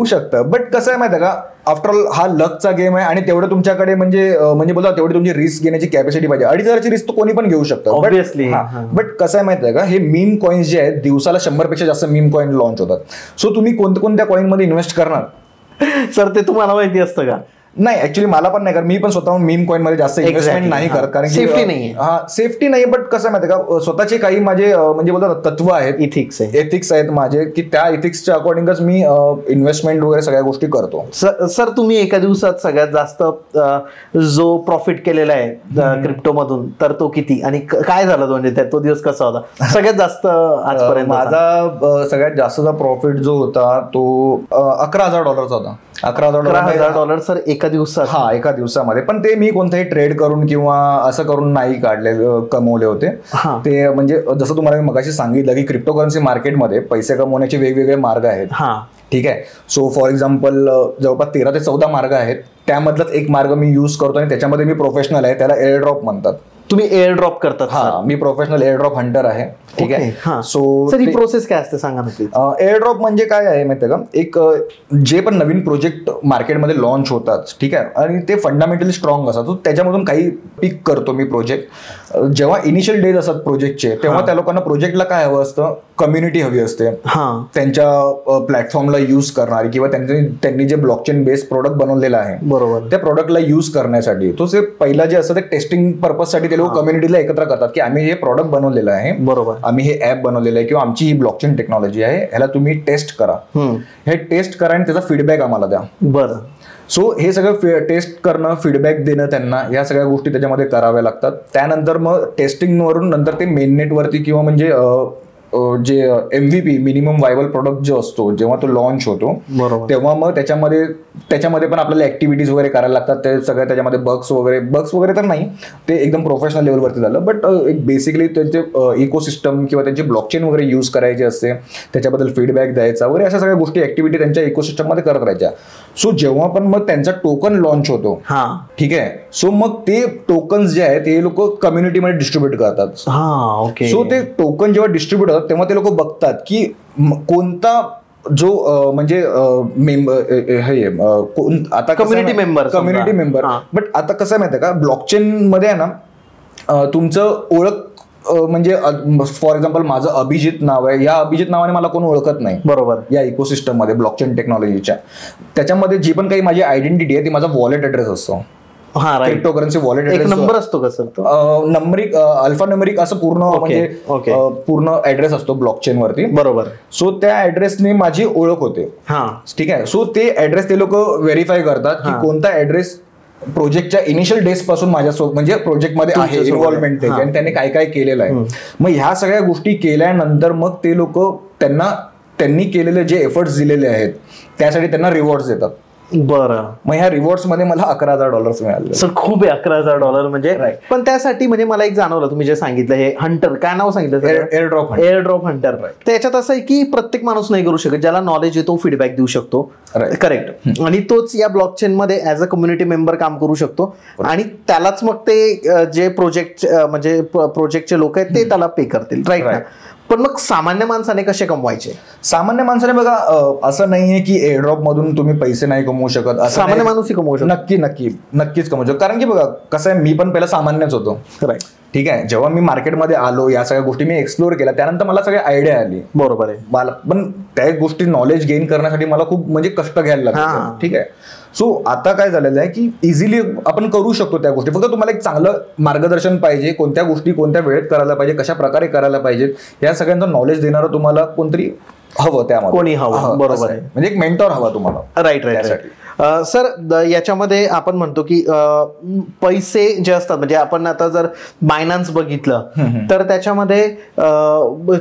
शकतं, बट कसं आहे माहिती आहे का, आफ्टर ऑल हा लकचा गेम आहे आणि तेवढं तुमच्याकडे म्हणजे बोला तेवढी तुमची रिस्क घेण्याची कॅपॅसिटी पाहिजे. 2500ची रिस्क कोणी पण घेऊ शकतं ऑब्व्हियसली. बट कसं आहे माहिती आहे का, हे मीम कॉइन्स जे आहेत दिवसाला 100 पेक्षा जास्त मीम कॉइन लॉन्च होतात. सो तुम्ही कोणत्या कॉइन मध्ये इन्व्हेस्ट करणार सर, ते तुम्हाला माहिती असतं का? नाही, ऍक्च्युली मला पण नाही, कारण मी पण स्वतःहून मीम कॉइन मध्ये जास्त इन्व्हेस्टमेंट नाही करत, कारण सेफ्टी नाही. सेफ्टी नाही, बट कसं माहिती का, स्वतःचे काही माझे म्हणजे बोलतात तत्व आहेत, एथिक्स आहेत माझे, की त्या एथिक्सच्या अकॉर्डिंगच मी इन्व्हेस्टमेंट वगैरे सगळ्या गोष्टी करतो. सर तुम्ही एका दिवसात सगळ्यात जास्त जो प्रॉफिट केलेला आहे क्रिप्टो मधून तर तो किती आणि काय झालं, म्हणजे तो दिवस कसा होता सगळ्यात जास्त आजपर्यंत? माझा सगळ्यात जास्तचा प्रॉफिट जो होता तो $11,000 होता. $11,000 सर एका दिवसात? हा, एका दिवसामध्ये. पण ते मी कोणताही ट्रेड करून किंवा असं करून नाही कमवले होते ते. म्हणजे जसं तुम्हाला मी मगाशी सांगितलं की क्रिप्टो करन्सी मार्केटमध्ये पैसे कमवण्याचे वेगवेगळे मार्ग आहेत. ठीक आहे, सो फॉर एक्झाम्पल जवळपास 13 ते 14 मार्ग आहेत. त्यामधलाच एक मार्ग मी यूज करतो आणि त्याच्यामध्ये मी प्रोफेशनल आहे, त्याला एअर ड्रॉप म्हणतात. तुम्ही एअर ड्रॉप करतात? हा, मी प्रोफेशनल एअर ड्रॉप हंटर आहे. ठीक आहे. सो ही प्रोसेस काय असते सांगा ना. एअर ड्रॉप म्हणजे काय आहे माहिती का, एक जे पण नवीन प्रोजेक्ट मार्केटमध्ये लॉन्च होतात, ठीक आहे, आणि ते फंडामेंटली स्ट्रॉंग असतात, त्याच्यामधून काही पिक करतो मी प्रोजेक्ट. जेव्हा इनिशियल डेज असतात प्रोजेक्टचे, तेव्हा त्या लोकांना प्रोजेक्टला काय हवं असतं, कम्युनिटी हवी असते त्यांच्या प्लॅटफॉर्मला यूज करणारी, किंवा त्यांनी जे ब्लॉकचेन बेस्ड प्रोडक्ट बनवलेला आहे, बरोबर, त्या प्रोडक्टला यूज करण्यासाठी. तो जे पहिला जे असतं ते टेस्टिंग पर्पजसाठी ते लोक कम्युनिटीला एकत्र करतात की आम्ही हे प्रोडक्ट बनवलेलं आहे, बरोबर, आम्ही हे ऍप बनवलेलं आहे, किंवा आमची ही ब्लॉकचेन टेक्नॉलॉजी आहे, ह्याला तुम्ही टेस्ट करा, हे टेस्ट करा आणि त्याचा फीडबॅक आम्हाला द्या. बरं. सो हे सगळं टेस्ट करणं, फीडबॅक देणं त्यांना, या सगळ्या गोष्टी त्याच्यामध्ये कराव्या लागतात. त्यानंतर मग टेस्टिंगवरून नंतर ते मेननेटवरती, किंवा म्हणजे जे MVP मिनिमम वायबल प्रोडक्ट जो असतो, जेव्हा तो लॉन्च होतो, तेव्हा मग त्याच्यामध्ये पण आपल्याला ऍक्टिव्हिटीज वगैरे करायला लागतात. ते सगळं त्याच्यामध्ये बग्स वगैरे तर नाही, ते एकदम प्रोफेशनल लेवलवरती झालं, बट एक बेसिकली त्यांचे इकोसिस्टम किंवा त्यांचे ब्लॉकचेन वगैरे यूज करायचे असते, त्याच्याबद्दल फीडबॅक द्यायचा वगैरे, अशा सगळ्या गोष्टी ऍक्टिव्हिटी त्यांच्या इकोसिस्टममध्ये करत राहायच्या. सो जेव्हा पण मग त्यांचा टोकन लॉन्च होतो, ठीक आहे, सो मग ते टोकन्स जे आहेत ते लोक कम्युनिटीमध्ये डिस्ट्रीब्यूट करतात. सो ते टोकन जेव्हा डिस्ट्रीब्यूट होतात तेव्हा ते लोक बघतात की कोणता जो म्हणजे आता कम्युनिटी मेंबर. बट आता कसं आहे माहिती आहे का, ब्लॉकचेन मध्ये आहे ना, तुमचं ओळख म्हणजे फॉर एक्झाम्पल माझं अभिजित नाव आहे, या अभिजित नावाने मला कोण ओळखत नाही, बरोबर, या इकोसिस्टम मध्ये ब्लॉकचेन टेक्नॉलॉजीच्या. त्याच्यामध्ये जी पण काही माझी आयडेंटिटी आहे ती माझा वॉलेट ॲड्रेस असतो. क्रिप्टोकरन्सी वॉलेट ॲड्रेस नंबर असतो का सर? नंबरिक, अल्फा नंबरिक असं पूर्ण म्हणजे पूर्ण ऍड्रेस असतो ब्लॉकचेन वरती, बरोबर. सो त्या ऍड्रेसने माझी ओळख होते. ठीक आहे. सो ते ऍड्रेस ते लोक व्हेरीफाय करतात की कोणता ऍड्रेस प्रोजेक्टच्या इनिशियल डेज पासून माझ्यासोबत म्हणजे प्रोजेक्टमध्ये आहे, इन्व्हॉल्वमेंट त्याची, आणि त्याने काय काय केलेलं आहे. मग ह्या सगळ्या गोष्टी केल्यानंतर मग ते लोक त्यांनी केलेले जे एफर्ट्स दिलेले आहेत त्यासाठी त्यांना रिवॉर्ड्स देतात. बरं. मग ह्या रिवॉर्ड्स मध्ये मला $11,000 मिळाले. सर खूप आहे, $11,000 म्हणजे. पण त्यासाठी म्हणजे मला एक जाणवलं, तुम्ही जे सांगितलं हे हंटर, काय नाव सांगितलं? Air drop Hunter. त्याच्यात असं आहे की प्रत्येक माणूस नाही करू शकत, ज्याला नॉलेज आहे तो फीडबॅक देऊ शकतो, करेक्ट, आणि तोच या ब्लॉकचेन मध्ये ऍज अ कम्युनिटी मेंबर काम करू शकतो, आणि त्यालाच मग ते जे प्रोजेक्ट म्हणजे प्रोजेक्टचे लोक आहेत ते त्याला पे करतील, राईट ना? पण मग सामान्य माणसाने कसे कमवायचे? सामान्य माणसाने बघा, असं नाहीये की एअरड्रॉप मधून तुम्ही पैसे नाही कमवू शकत. सामान्य माणूसही कमवू शकतो. नक्कीच कमवू शकतो. कारण की बघा कसं आहे, मी पण पहिला सामान्यच होतो, ठीक आहे. जेव्हा मी मार्केटमध्ये आलो, या सगळ्या गोष्टी मी एक्सप्लोर केल्या, त्यानंतर मला सगळी आयडिया आली, बरोबर आहे. मला पण त्या गोष्टी नॉलेज गेन करण्यासाठी मला खूप म्हणजे कष्ट घ्यायला लागले, ठीक आहे. सो आता काय झालेलं आहे की इझिली आपण करू शकतो त्या गोष्टी, फक्त तुम्हाला एक चांगलं मार्गदर्शन पाहिजे, कोणत्या गोष्टी कोणत्या वेळेत करायला पाहिजे, कशा प्रकारे करायला पाहिजेत, या सगळ्यांचं नॉलेज देणारं तुम्हाला कोणतरी हवं, त्यामध्ये कोणी हवं, बरोबर आहे. म्हणजे एक मेंटॉर हवा तुम्हाला. राईट. सर याच्यामध्ये आपण म्हणतो की पैसे जे असतात, म्हणजे आपण आता जर बायनान्स बघितलं तर त्याच्यामध्ये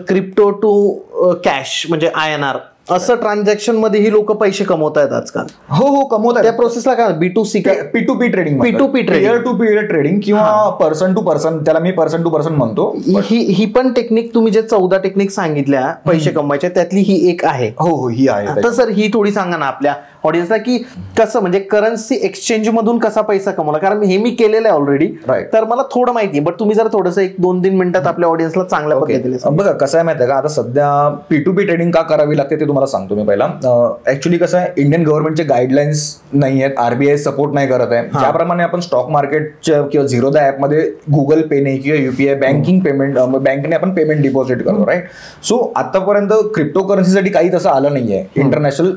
क्रिप्टो टू कॅश म्हणजे INR असं ट्रान्झॅक्शन मध्ये ही लोक पैसे कमवत आहेत आजकाल. हो कमवत आहेत. त्या प्रोसेसला काय B2C P2P trading, peer to peer trading, किंवा पर्सन टू पर्सन, त्याला मी पर्सन टू पर्सन म्हणतो. ही पण टेक्निक तुम्ही जे 14 टेक्निक सांगितल्या पैसे कमवायच्या त्यातली ही एक आहे. हो ही आहे. तर सर ही थोडी सांगा ना आपल्या ऑडियन्सला की कसं म्हणजे करन्सी एक्सचेंज मधून कसा पैसा कमवला, कारण हे मी केलेलं आहे ऑलरेडी, तर मला थोडं माहिती आहे, बट तुम्ही जर थोडंसं 1-2-3 मिनिटात आपल्या ऑडियन्सला चांगल्या पद्धतीने बघा. कसं आहे माहिती आहे का, आता सध्या P2P ट्रेडिंग का करावी लागते ते तुम्हाला सांगतो मी पहिला. ऍक्च्युली कसं आहे, इंडियन गव्हर्नमेंटचे गाईडलाईन्स नाही आहेत, RBI सपोर्ट नाही करत आहे. ज्याप्रमाणे आपण स्टॉक मार्केटच्या किंवा झिरोदा ऍपमध्ये गुगल पेने किंवा UPI बँकिंग पेमेंट, बँकेने आपण पेमेंट डिपॉझिट करतो, राईट. सो आतापर्यंत क्रिप्टो करन्सीसाठी काही तसं आलं नाहीये इंटरनॅशनल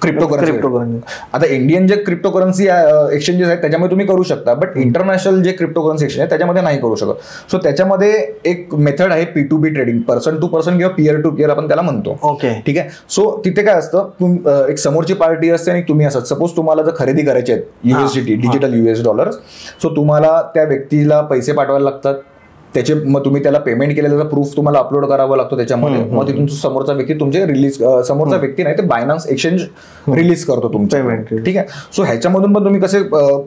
क्रिप्टोकरन्सी. आता इंडियन जे क्रिप्टोकरन्सी एक्सचेंजेस आहेत त्याच्यामध्ये तुम्ही करू शकता, बट इंटरनॅशनल जे क्रिप्टोकरन्सी एक्सचेंज आहे त्याच्यामध्ये नाही करू शकत. सो त्याच्यामध्ये एक मेथड आहे P2P trading, person to person किंवा पिअर टू पिअर आपण त्याला म्हणतो, ओके, ठीक आहे. सो तिथे काय असतं, एक समोरची पार्टी असते आणि तुम्ही असत. सपोज तुम्हाला जर खरेदी करायचे आहेत USDT, digital US dollars, so तुम्हाला त्या व्यक्तीला पैसे पाठवायला लागतात, त्याचे मग तुम्ही त्याला पेमेंट केलेला प्रूफ तुम्हाला अपलोड करावा लागतो त्याच्यामध्ये. मग तिथून समोरचा व्यक्ती तुमचे रिलीज, समोरचा व्यक्ती नाही ते बायनान्स एक्सचेंज रिलीज करतो तुमचे पेमेंट. ठीक आहे. सो ह्याच्यामधून पण तुम्ही कसे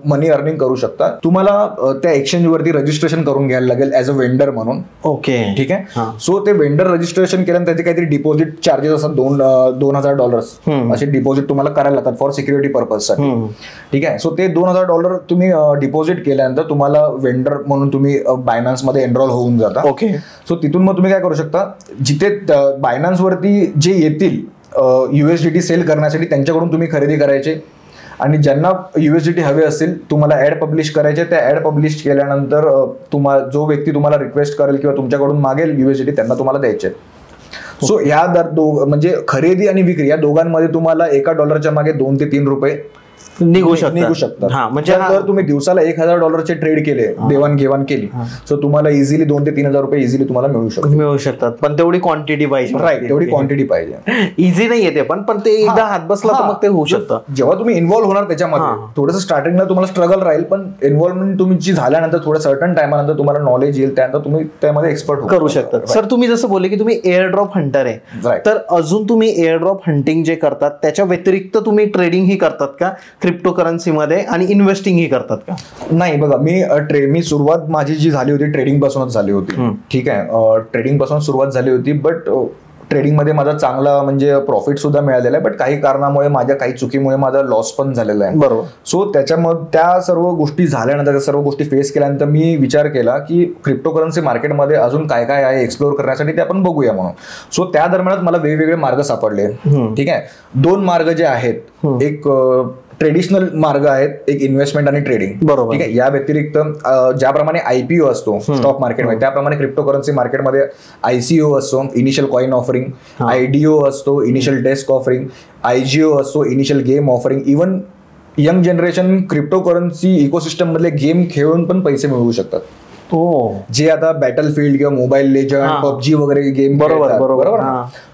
मनी अर्निंग करू शकता. तुम्हाला त्या एक्सचेंज वरती रजिस्ट्रेशन करून घ्यायला लागेल ऍज अ वेंडर म्हणून. ओके. ठीक आहे. सो ते वेंडर रजिस्ट्रेशन केल्यानंतर त्याचे काहीतरी डिपॉझिट चार्जेस असतात, $2,000 असे डिपॉझिट तुम्हाला करायला लागतात फॉर सिक्युरिटी पर्पजसाठी. ठीक आहे. सो ते $2,000 तुम्ही डिपॉझिट केल्यानंतर तुम्हाला वेंडर म्हणून तुम्ही बायनान्स मध्ये एनरोल होऊन जाता. ओके. सो तिथून मग तुम्ही काय करू शकता, जिथे बायनान्स वरती जे येतील USDT सेल करण्यासाठी त्यांच्याकडून तुम्ही खरेदी करायचे, आणि ज्यांना USDT हवे असतील तुम्हाला ऍड पब्लिश करायचे. त्या ऍड पब्लिश केल्यानंतर तुम्हाला जो व्यक्ती तुम्हाला रिक्वेस्ट करेल किंवा तुमच्याकडून मागेल USDT त्यांना तुम्हाला द्यायचे. सो ह्या म्हणजे खरेदी आणि विक्री या दोघांमध्ये तुम्हाला एका डॉलरच्या मागे $2 ते $3 निघू शकतात. म्हणजे जर तुम्ही दिवसाला $1,000 ट्रेड केले, देवाणघेवाण केली, सो तुम्हाला इझिली $2,000 ते $3,000 इझिली तुम्हाला मिळू शकतात. पण तेवढी क्वांटिटी पाहिजे. राईट, तेवढी क्वांटिटी पाहिजे. इझी नाही येते पण ते एकदा हात बसला तर मग ते होऊ शकतं. जेव्हा तुम्ही इन्व्हॉल्व्ह होणार त्याच्यामध्ये थोडंसं स्टार्टिंगला तुम्हाला स्ट्रगल राहील, पण इन्व्हॉल्वमेंट तुमची झाल्यानंतर थोडं सर्टन टायमानंतर तुम्हाला नॉलेज येईल, त्यानंतर तुम्ही त्यामध्ये एक्सपर्ट करू शकता. सर तुम्ही जसं बोलले की तुम्ही एअरड्रॉप हंटर आहे, तर अजून तुम्ही एअरड्रॉप हंटिंग जे करतात त्याच्या व्यतिरिक्त तुम्ही ट्रेडिंग ही करतात का क्रिप्टो करन्सी मध्ये, आणि इन्व्हेस्टिंग ही करतात का? नाही बघा, मी सुरुवात माझी जी झाली होती ट्रेडिंग पासूनच झाली होती. ठीक आहे. ट्रेडिंग पासून सुरुवात झाली होती, बट ट्रेडिंग मध्ये माझा चांगला म्हणजे प्रॉफिट सुद्धा मिळालेला आहे, बट काही कारणामुळे माझ्या काही चुकीमुळे माझा लॉस पण झालेला आहे. बरोबर. सो त्याच्यामध्ये त्या सर्व गोष्टी झाल्यानंतर, त्या सर्व गोष्टी फेस केल्यानंतर मी विचार केला की क्रिप्टो करन्सी मार्केटमध्ये अजून काय काय आहे एक्सप्लोर करण्यासाठी ते आपण बघूया म्हणून. सो त्या दरम्यान मला वेगवेगळे मार्ग सापडले. ठीक आहे. 2 मार्ग जे आहेत, एक ट्रेडिशनल मार्ग आहेत, एक इन्व्हेस्टमेंट आणि ट्रेडिंग. बरोबर. ठीक आहे. या व्यतिरिक्त ज्याप्रमाणे IPO असतो स्टॉक मार्केटमध्ये, त्याप्रमाणे क्रिप्टो करन्सी मार्केटमध्ये ICO असतो, इनिशियल कॉइन ऑफरिंग, IDO असतो, इनिशियल डेस्क ऑफरिंग, IGO असतो, initial game offering. Even young generation crypto currency ecosystem मधले गेम खेळून पण पैसे मिळवू शकतात. जे आता बॅटलफील्ड किंवा मोबाईल लेजंड, PUBG वगैरे गेम, बरोबर.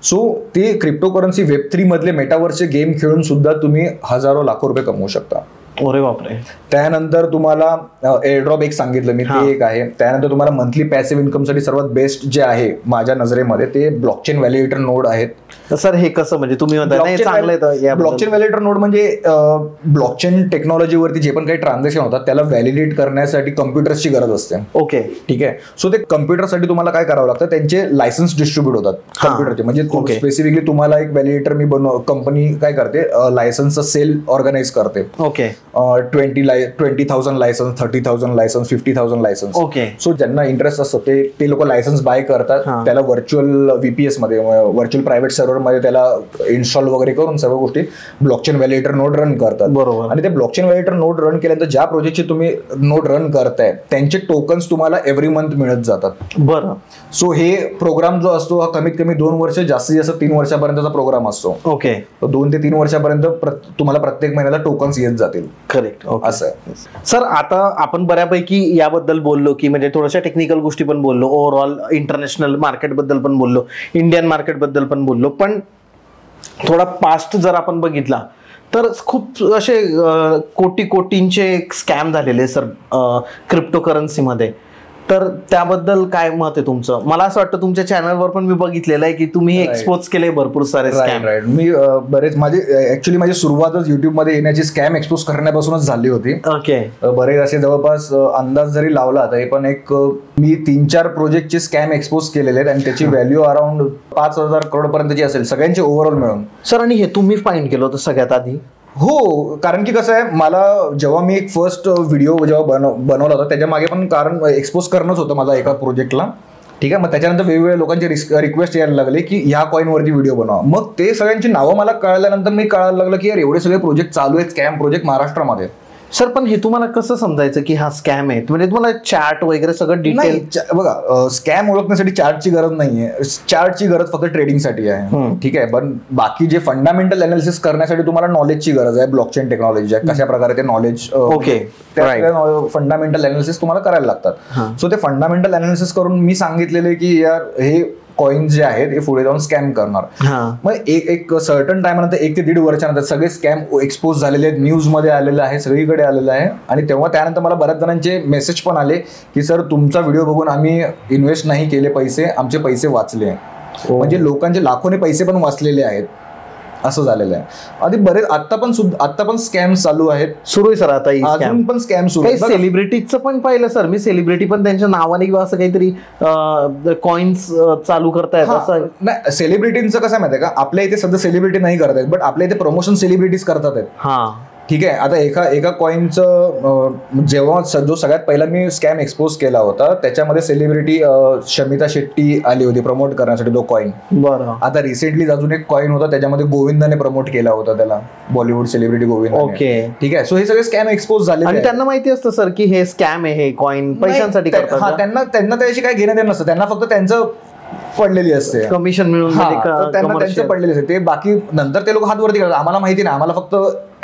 सो ते क्रिप्टो करन्सी Web3 मधले मेटावर्सचे गेम खेळून सुद्धा तुम्ही हजारो लाखो रुपये कमवू शकता. अरे बापरे. त्यानंतर तुम्हाला एअरड्रॉप एक सांगितलं मी, ते एक आहे. त्यानंतर तुम्हाला मंथली पॅसिव्ह इन्कम साठी सर्वात बेस्ट जे आहे माझ्या नजरेमध्ये ते ब्लॉकचेन व्हॅलिडेटर नोड आहेत. सर हे कसं, म्हणजे तुम्ही ब्लॉकचेन व्हॅलिडेटर नोड म्हणजे ब्लॉकचेन टेक्नॉलॉजीवरती जे पण काही ट्रान्झॅक्शन होतात त्याला व्हॅलिडेट करण्यासाठी कम्प्युटर्सची गरज असते. ओके. ठीक आहे. सो ते कम्प्युटरसाठी तुम्हाला काय करावं लागतं, त्यांचे लायसन्स डिस्ट्रीब्यूट होतात कम्प्युटरचे. म्हणजे स्पेसिफिकली तुम्हाला एक व्हॅलिडेटर कंपनी काय करते, लायसन्सचा सेल ऑर्गनाइज करते. Okay. 20,000 licence, 30,000 licence, 50,000 licence. Okay. So ज्यांना इंटरेस्ट असतो ते लोक लायसन्स बाय करतात, त्याला व्हर्च्युअल VPS मध्ये, व्हर्च्युअल प्रायव्हेट सर्व्हर मध्ये त्याला इन्स्टॉल वगैरे करून सर्व गोष्टी ब्लॉकचेन व्हॅलिडेटर नोड रन करतात. बरोबर. आणि ते ब्लॉकचेन व्हॅलिडेटर नोड रन केल्यानंतर ज्या प्रोजेक्टचे तुम्ही नोड रन करताय त्यांचे टोकन्स तुम्हाला एव्हरी मंथ मिळत जातात. बरं. सो हे प्रोग्राम जो असतो हा कमीत कमी 2 वर्ष, जास्तीत जास्त 3 वर्षापर्यंतचा प्रोग्राम असतो. ओके. 2 ते 3 वर्षापर्यंत तुम्हाला प्रत्येक महिन्याला टोकन्स येत जातील. करेक्ट. असं. सर आता आपण बऱ्यापैकी याबद्दल बोललो की म्हणजे थोड्याशा टेक्निकल गोष्टी पण बोललो, ओव्हरऑल इंटरनॅशनल मार्केट बद्दल पण बोललो, इंडियन मार्केट बद्दल पण बोललो, पण थोडा पास्ट जर आपण बघितला तर खूप असे कोटींचे स्कॅम झालेले सर क्रिप्टो करन्सीमध्ये. तर त्याबद्दल काय मत आहे तुमचं? मला असं वाटतं तुमच्या चॅनलवर पण मी बघितलेलं आहे की तुम्ही एक्सपोज केले भरपूर सारे स्कॅम. मी बरेच माझी सुरुवातच युट्यूब मध्ये येण्याची स्कॅम एक्सपोज करण्यापासूनच झाली होती. ओके. बरेच असे जवळपास अंदाज जरी लावला तरी पण एक मी 3-4 प्रोजेक्टचे स्कॅम एक्सपोज केलेले आहेत आणि त्याची व्हॅल्यू अराउंड 5,000 करोड पर्यंतची असेल सगळ्यांचे ओव्हरऑल मिळून. सर आणि हे तुम्ही फाइंड केलं होतं सगळ्यात आधी? हो, कारण की कसं आहे, मला जेव्हा मी एक फर्स्ट व्हिडिओ जेव्हा बनवला होता त्याच्या मागे पण कारण एक्सपोज करणंच होतं माझा एका प्रोजेक्टला. ठीक आहे. मग त्याच्यानंतर वेगवेगळ्या लोकांची रिक्वेस्ट यायला लागले की ह्या कॉईनवरती व्हिडिओ बनवा. मग ते सगळ्यांची नावं मला कळल्यानंतर मी कळायला लागलं की यार एवढे सगळे प्रोजेक्ट चालू आहेत, स्कॅम प्रोजेक्ट महाराष्ट्रामध्ये. सर पण हे तुम्हाला कसं समजायचं की हा स्कॅम आहे? म्हणजे तुम्हाला चार्ट वगैरे सगळं डिटेल? बघा, स्कॅम ओळखण्यासाठी चार्टची गरज नाहीये, चार्टची गरज फक्त ट्रेडिंगसाठी आहे. ठीक आहे. पण बाकी जे फंडामेंटल अनालिसिस करण्यासाठी तुम्हाला नॉलेजची गरज आहे, ब्लॉकचेन टेक्नॉलॉजी कशा प्रकारे ते नॉलेज, ओके, फंडामेंटल अनालिसिस तुम्हाला करायला लागतात. सो ते फंडामेंटल अनालिसिस करून मी सांगितलेले की यार हे कॉईन्स जे आहेत हे पुढे जाऊन स्कॅम करणार. मग एक सर्टन टाइमनंतर 1 ते 1.5 वर्षानंतर सगळे स्कॅम एक्सपोज झालेले आहेत, न्यूज मध्ये आलेलं आहे, सगळीकडे आलेलं आहे. आणि तेव्हा त्यानंतर मला बऱ्याच जणांचे मेसेज पण आले की सर तुमचा व्हिडिओ बघून आम्ही इन्व्हेस्ट नाही केले पैसे, आमचे पैसे वाचले. म्हणजे लोकांचे लाखोने पैसे पण वाचलेले आहेत, असं झालेलं आहे. आधी बरेच आता पण स्कॅम चालू आहेत, सुरू आहे सर. आता अजून पण स्कॅम सुरू आहे. सेलिब्रिटीचं पण पाहिलं सर मी, सेलिब्रिटी पण त्यांच्या नावाने किंवा असं काहीतरी कॉइन्स चालू करतायत. असं नाही, सेलिब्रिटींचं कसं माहिती आहे का, आपल्या इथे सध्या सेलिब्रिटी नाही करत आहेत, बट आपल्या इथे प्रमोशन सेलिब्रिटीज करतात आहेत. हा ठीक आहे. आता एका कॉईनचं जेव्हा जो सगळ्यात पहिला मी स्कॅम एक्सपोज केला होता त्याच्यामध्ये सेलिब्रिटी शमिता शेट्टी आली होती प्रमोट करण्यासाठी तो कॉईन. बरं. आता रिसेंटली अजून एक कॉईन होता त्याच्यामध्ये गोविंदाने प्रमोट केला होता त्याला, बॉलिवूड सेलिब्रिटी गोविंद. ओके ठीक आहे. सो हे सगळे स्कॅम एक्सपोज झाले आणि त्यांना माहिती असतं सर की हे स्कॅम आहे, हे कॉईन पैशांसाठी करतात. त्यांना त्याशी काय घेणं देणं नसतं, त्यांना फक्त त्यांचं पडलेली असते कमिशन मिळून, त्यांना त्यांचं पडलेली असते. ते बाकी नंतर ते लोक हात वरती करतात. आम्हाला माहिती नाही, आम्हाला फक्त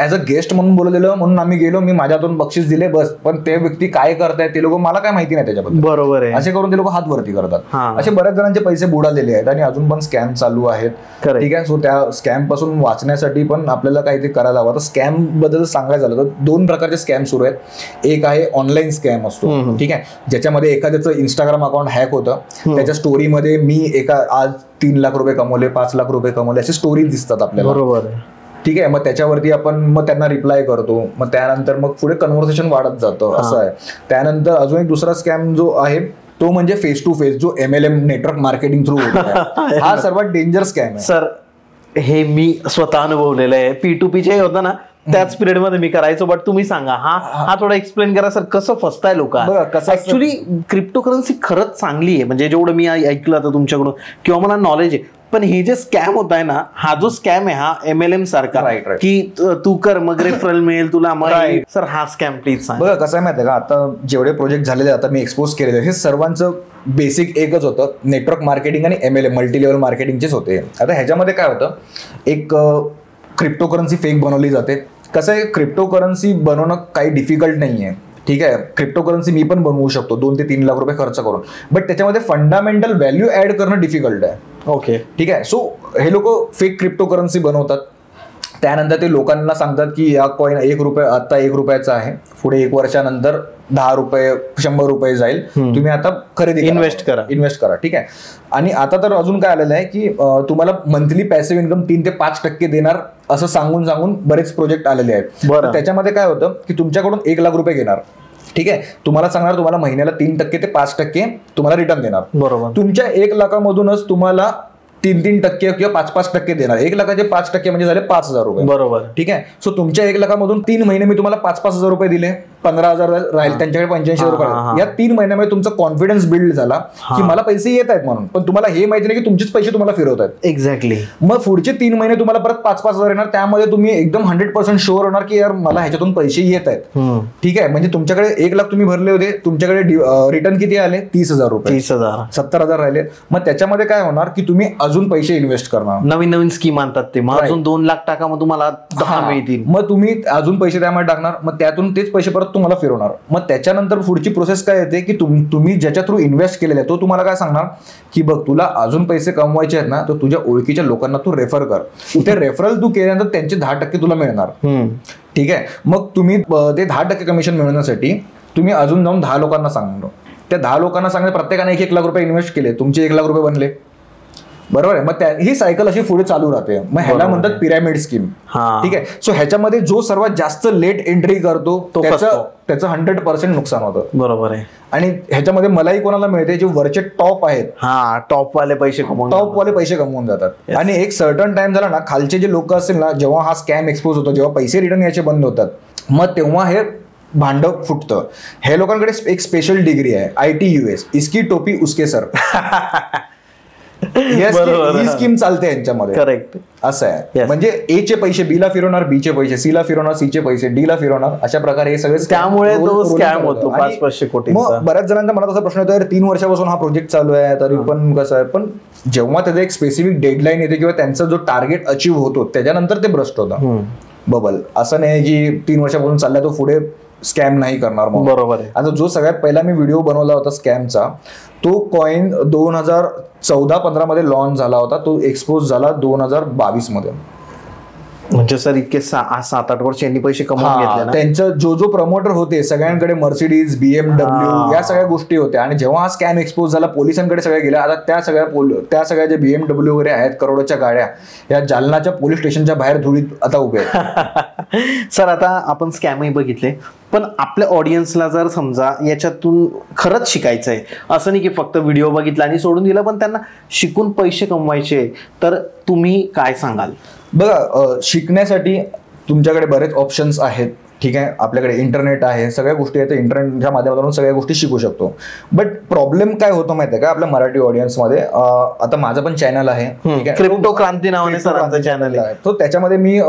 ऍज अ गेस्ट म्हणून बोलवलेलं म्हणून आम्ही गेलो, मी माझ्यातून बक्षीस दिले बस. पण ते व्यक्ती काय करतायत ते लोक मला काय माहिती नाही त्याच्याबद्दल. बरोबर आहे. असे करून ते लोक हात वरती करतात. असे बऱ्याच जणांचे पैसे बुडालेले आहेत आणि अजून पण स्कॅम चालू आहेत. ठीक आहे. सो त्या स्कॅम पासून वाचण्यासाठी पण आपल्याला काहीतरी करायला हवं. तर स्कॅम बद्दल सांगायचं झालं तर 2 प्रकारचे स्कॅम सुरू आहेत. एक आहे ऑनलाईन स्कॅम असतो, ठीक आहे, ज्याच्यामध्ये एखाद्याचं इंस्टाग्राम अकाउंट हॅक होतं, त्याच्या स्टोरीमध्ये मी आज 3 लाख रुपये कमवले, 5 लाख रुपये कमवले असे स्टोरीज दिसतात आपल्याला. बरोबर. ठीक आहे. मग त्याच्यावरती आपण मग त्यांना रिप्लाय करतो, मग त्यानंतर मग पुढे कन्व्हर्सेशन वाढत जातं, असं आहे. त्यानंतर अजून एक दुसरा स्कॅम जो आहे तो म्हणजे फेस टू फेस, जो MLM नेटवर्क मार्केटिंग थ्रू हा सर्वात डेंजर स्कॅम आहे. सर हे मी स्वतः अनुभवलेलं आहे. P2P जे होतं ना त्याच पिरियड मध्ये मी करायचो. बट तुम्ही सांगा हा थोडा एक्सप्लेन करा सर, कसं फसताय लोक. ऍक्च्युली क्रिप्टोकरन्सी खरंच चांगली आहे, म्हणजे जेवढं मी ऐकलं आता तुमच्याकडून किंवा मला नॉलेज आहे. पण हे जे स्कॅम होत आहे ना, हा जो स्कॅम आहे हा MLM सारखा, की तू कर मग रेफरल मिळेल तुला. सर हा स्कॅम प्लीज सांग. बघा कसं आहे माहिती आहे का, आता जेवढे प्रोजेक्ट झालेले आता मी एक्सपोज केलेले हे सर्वांचं बेसिक एकच होतं, नेटवर्क मार्केटिंग आणि MLM मल्टी लेवल मार्केटिंगचेच होते. आता ह्याच्यामध्ये काय होतं, एक क्रिप्टोकरन्सी फेक बनवली जाते. कसं आहे, क्रिप्टोकरन्सी बनवणं काही डिफिकल्ट नाही आहे. ठीक आहे. क्रिप्टोकरन्सी मी पण बनवू शकतो 2 ते 3 लाख रुपये खर्च करून, बट त्याच्यामध्ये फंडामेंटल व्हॅल्यू ऍड करणं डिफिकल्ट आहे. ओके. ठीक आहे. सो हे लोक फेक क्रिप्टोकरन्सी बनवतात. त्यानंतर ते लोकांना सांगतात की या कॉईन 1 रुपये आता 1 रुपयाचा आहे, पुढे 1 वर्षानंतर 10 रुपये 100 रुपये जाईल, तुम्ही आता खरेदी इन्व्हेस्ट करा. ठीक आहे. आणि आता तर अजून काय आलेलं आहे की तुम्हाला मंथली पॅसिव्ह इन्कम 3 ते 5% देणार असं सांगून बरेच प्रोजेक्ट आलेले आहेत. त्याच्यामध्ये काय होतं की तुमच्याकडून 1 लाख रुपये घेणार, ठीक आहे, तुम्हाला सांगणार तुम्हाला महिन्याला 3% ते 5% तुम्हाला रिटर्न देणार. बरोबर. तुमच्या 1 लाखामधूनच तुम्हाला 3% किंवा 5% देणार. 1 लाखाचे 5% म्हणजे झाले 5,000 रुपये. बरोबर. ठीक आहे. सो तुमच्या 1 लाखामधून 3 महिने मी तुम्हाला 5,000 रुपये दिले, 15,000 राहील, त्यांच्याकडे 85,000 रुपये. या 3 महिन्यामध्ये तुमचा कॉन्फिडन्स बिल्ड झाला की मला पैसे येत आहेत म्हणून. पण तुम्हाला हे माहिती नाही की तुमचेच पैसे तुम्हाला फिरवत आहेत. एक्झॅक्टली. मग पुढचे 3 महिने तुम्हाला परत 5,000 येणार, त्यामध्ये तुम्ही एकदम 100% शुअर होणार की यार मला ह्याच्यातून पैसे येत आहेत. ठीक आहे. म्हणजे तुमच्याकडे 1 लाख तुम्ही भरले होते, तुमच्याकडे रिटर्न किती आले, 30,000 रुपये, 70,000 राहिले. मग त्याच्यामध्ये काय होणार की तुम्ही अजून पैसे इन्व्हेस्ट करणार. नवीन स्कीम आणतात ते, मग अजून 2 लाख टाका, मग तुम्हाला 10 मिळतील. मग तुम्ही अजून पैसे त्यामध्ये टाकणार, मग त्यातून तेच पैसे परत तुम्हाला फिरवणार. मग त्याच्यानंतर पुढची प्रोसेस काय येते की तुम्ही ज्याच्या थ्रू इन्व्हेस्ट केलेले आहे तो तुम्हाला काय सांगणार की बघ तुला अजून पैसे कमवायचे आहेत ना, तर तुझ्या ओळखीच्या लोकांना तू रेफर कर. ते रेफरल तू केल्यानंतर त्यांचे 10% तुला मिळणार. ठीक आहे. मग तुम्ही ते 10% कमिशन मिळवण्यासाठी तुम्ही अजून जाऊन 10 लोकांना सांगणार. त्या 10 लोकांना सांगणार प्रत्येकाने 1 लाख रुपये इन्व्हेस्ट केले, तुमचे 1 लाख रुपये बनले. बरोबर आहे. मग ही सायकल अशी पुढे चालू राहते. मग ह्याला म्हणतात पिरॅमिड स्कीम. ठीक आहे. सो ह्याच्यामध्ये जो सर्वात जास्त लेट एंट्री करतो त्याचं 100% नुकसान होतं. बरोबर आहे. आणि ह्याच्यामध्ये मलाही कोणाला मिळते जे वरचे टॉप आहेत, टॉप वाले पैसे कमवून जातात. आणि एक सर्टन टाइम झाला ना, खालचे जे लोक असतील ना, जेव्हा हा स्कॅम एक्सपोज होतो, जेव्हा पैसे रिटर्न यायचे बंद होतात, मग तेव्हा हे भांड फुटतं. हे लोकांकडे एक स्पेशल डिग्री आहे, ITUS, इसकी टोपी उसके सर. ही स्कीम चालते यांच्यामध्ये. करेक्ट. असं आहे. म्हणजे A चे पैसे B ला फिरवणार, B चे पैसे C ला फिरवणार, C चे पैसे D ला फिरवणार. अशा प्रकारे हे सगळे, त्यामुळे तो स्कॅम होतो 500 कोटी. मग बऱ्याच जणांचा मला तसा प्रश्न येतो, 3 वर्षापासून हा प्रोजेक्ट चालू आहे तरी पण कसं आहे. पण जेव्हा त्याचं एक स्पेसिफिक डेडलाईन येते किंवा त्यांचा जो टार्गेट अचीव्ह होतो त्याच्यानंतर ते भ्रष्ट होतं. बबल. असं नाही की 3 वर्षापासून चाललाय तो पुढे स्कॅम नाही करणार म्हणून. बरोबर आहे. आता जो सगळ्यात पहिला मी व्हिडिओ बनवला होता स्कॅमचा, तो कॉइन 2014-15 मध्ये लॉन्च झाला होता. तो एक्सपोज झाला 2022 मध्ये. म्हणजे सर इतके 7-8 वर्ष यांनी पैसे कमवून घेतले ना. त्यांचं जो प्रमोटर होते सगळ्यांकडे मर्सिडीज, BMW या सगळ्या गोष्टी होत्या. आणि जेव्हा हा स्कॅम एक्सपोज झाला पोलिसांकडे सगळ्या गेल्या. आता त्या सगळ्या ज्या BMW वगैरे आहेत करोडोच्या गाड्या, या जालनाच्या पोलीस स्टेशनच्या बाहेर धुळीत आता उभे आहेत. सर आता आपण स्कॅमही बघितले, पण आपल्या ऑडियन्सला जर समजा याच्यातून खरंच शिकायचं आहे, असं नाही की फक्त व्हिडिओ बघितला आणि सोडून दिला, पण त्यांना शिकून पैसे कमवायचे, तर तुम्ही काय सांगाल? बघा, शिकण्यासाठी तुमच्याकडे बरेच ऑप्शन्स आहेत. ठीक आहे, आपल्याकडे इंटरनेट आहे, सगळ्या गोष्टी आहेत, इंटरनेटच्या माध्यमातून सगळ्या गोष्टी शिकू शकतो. बट प्रॉब्लेम काय होतो माहिती आहे का आपल्या मराठी ऑडियन्समध्ये? आता माझं पण चॅनल आहे, ठीक आहे, क्रिप्टो क्रांती नावाने सरांचं चॅनल आहे. तो त्याच्यामध्ये मी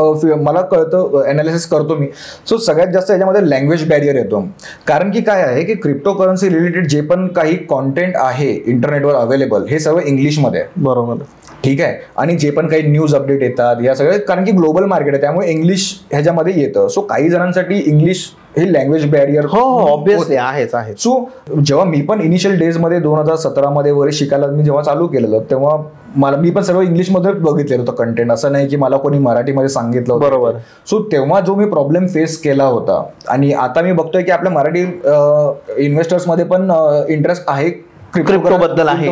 मला कळतं, अनालिसिस करतो मी. सो सगळ्यात जास्त याच्यामध्ये लँग्वेज बॅरियर येतो. कारण की काय आहे की क्रिप्टो करन्सी रिलेटेड जे पण काही कॉन्टेंट आहे इंटरनेटवर अवेलेबल, हे सगळं इंग्लिशमध्ये आहे. बरोबर, ठीक आहे. आणि जे पण काही न्यूज अपडेट येतात या सगळे, कारण की ग्लोबल मार्केट आहे त्यामुळे इंग्लिश ह्याच्यामध्ये येतं. सो काही जणांसाठी इंग्लिश हे लँग्वेज बॅरियर ऑब्विसली आहेच. सो जेव्हा मी पण इनिशियल डेजमध्ये 2017 मध्ये वगैरे शिकायला मी जेव्हा चालू केलेलं, तेव्हा मी पण सर्व इंग्लिशमध्ये बघितलेलं होतं कंटेंट. असं नाही की मला कोणी मराठीमध्ये सांगितलं होतं. बरोबर. सो तेव्हा जो मी प्रॉब्लेम फेस केला होता, आणि आता मी बघतोय की आपल्या मराठी इन्व्हेस्टर्समध्ये पण इंटरेस्ट आहे क्रिप्टो बद्दल आहे,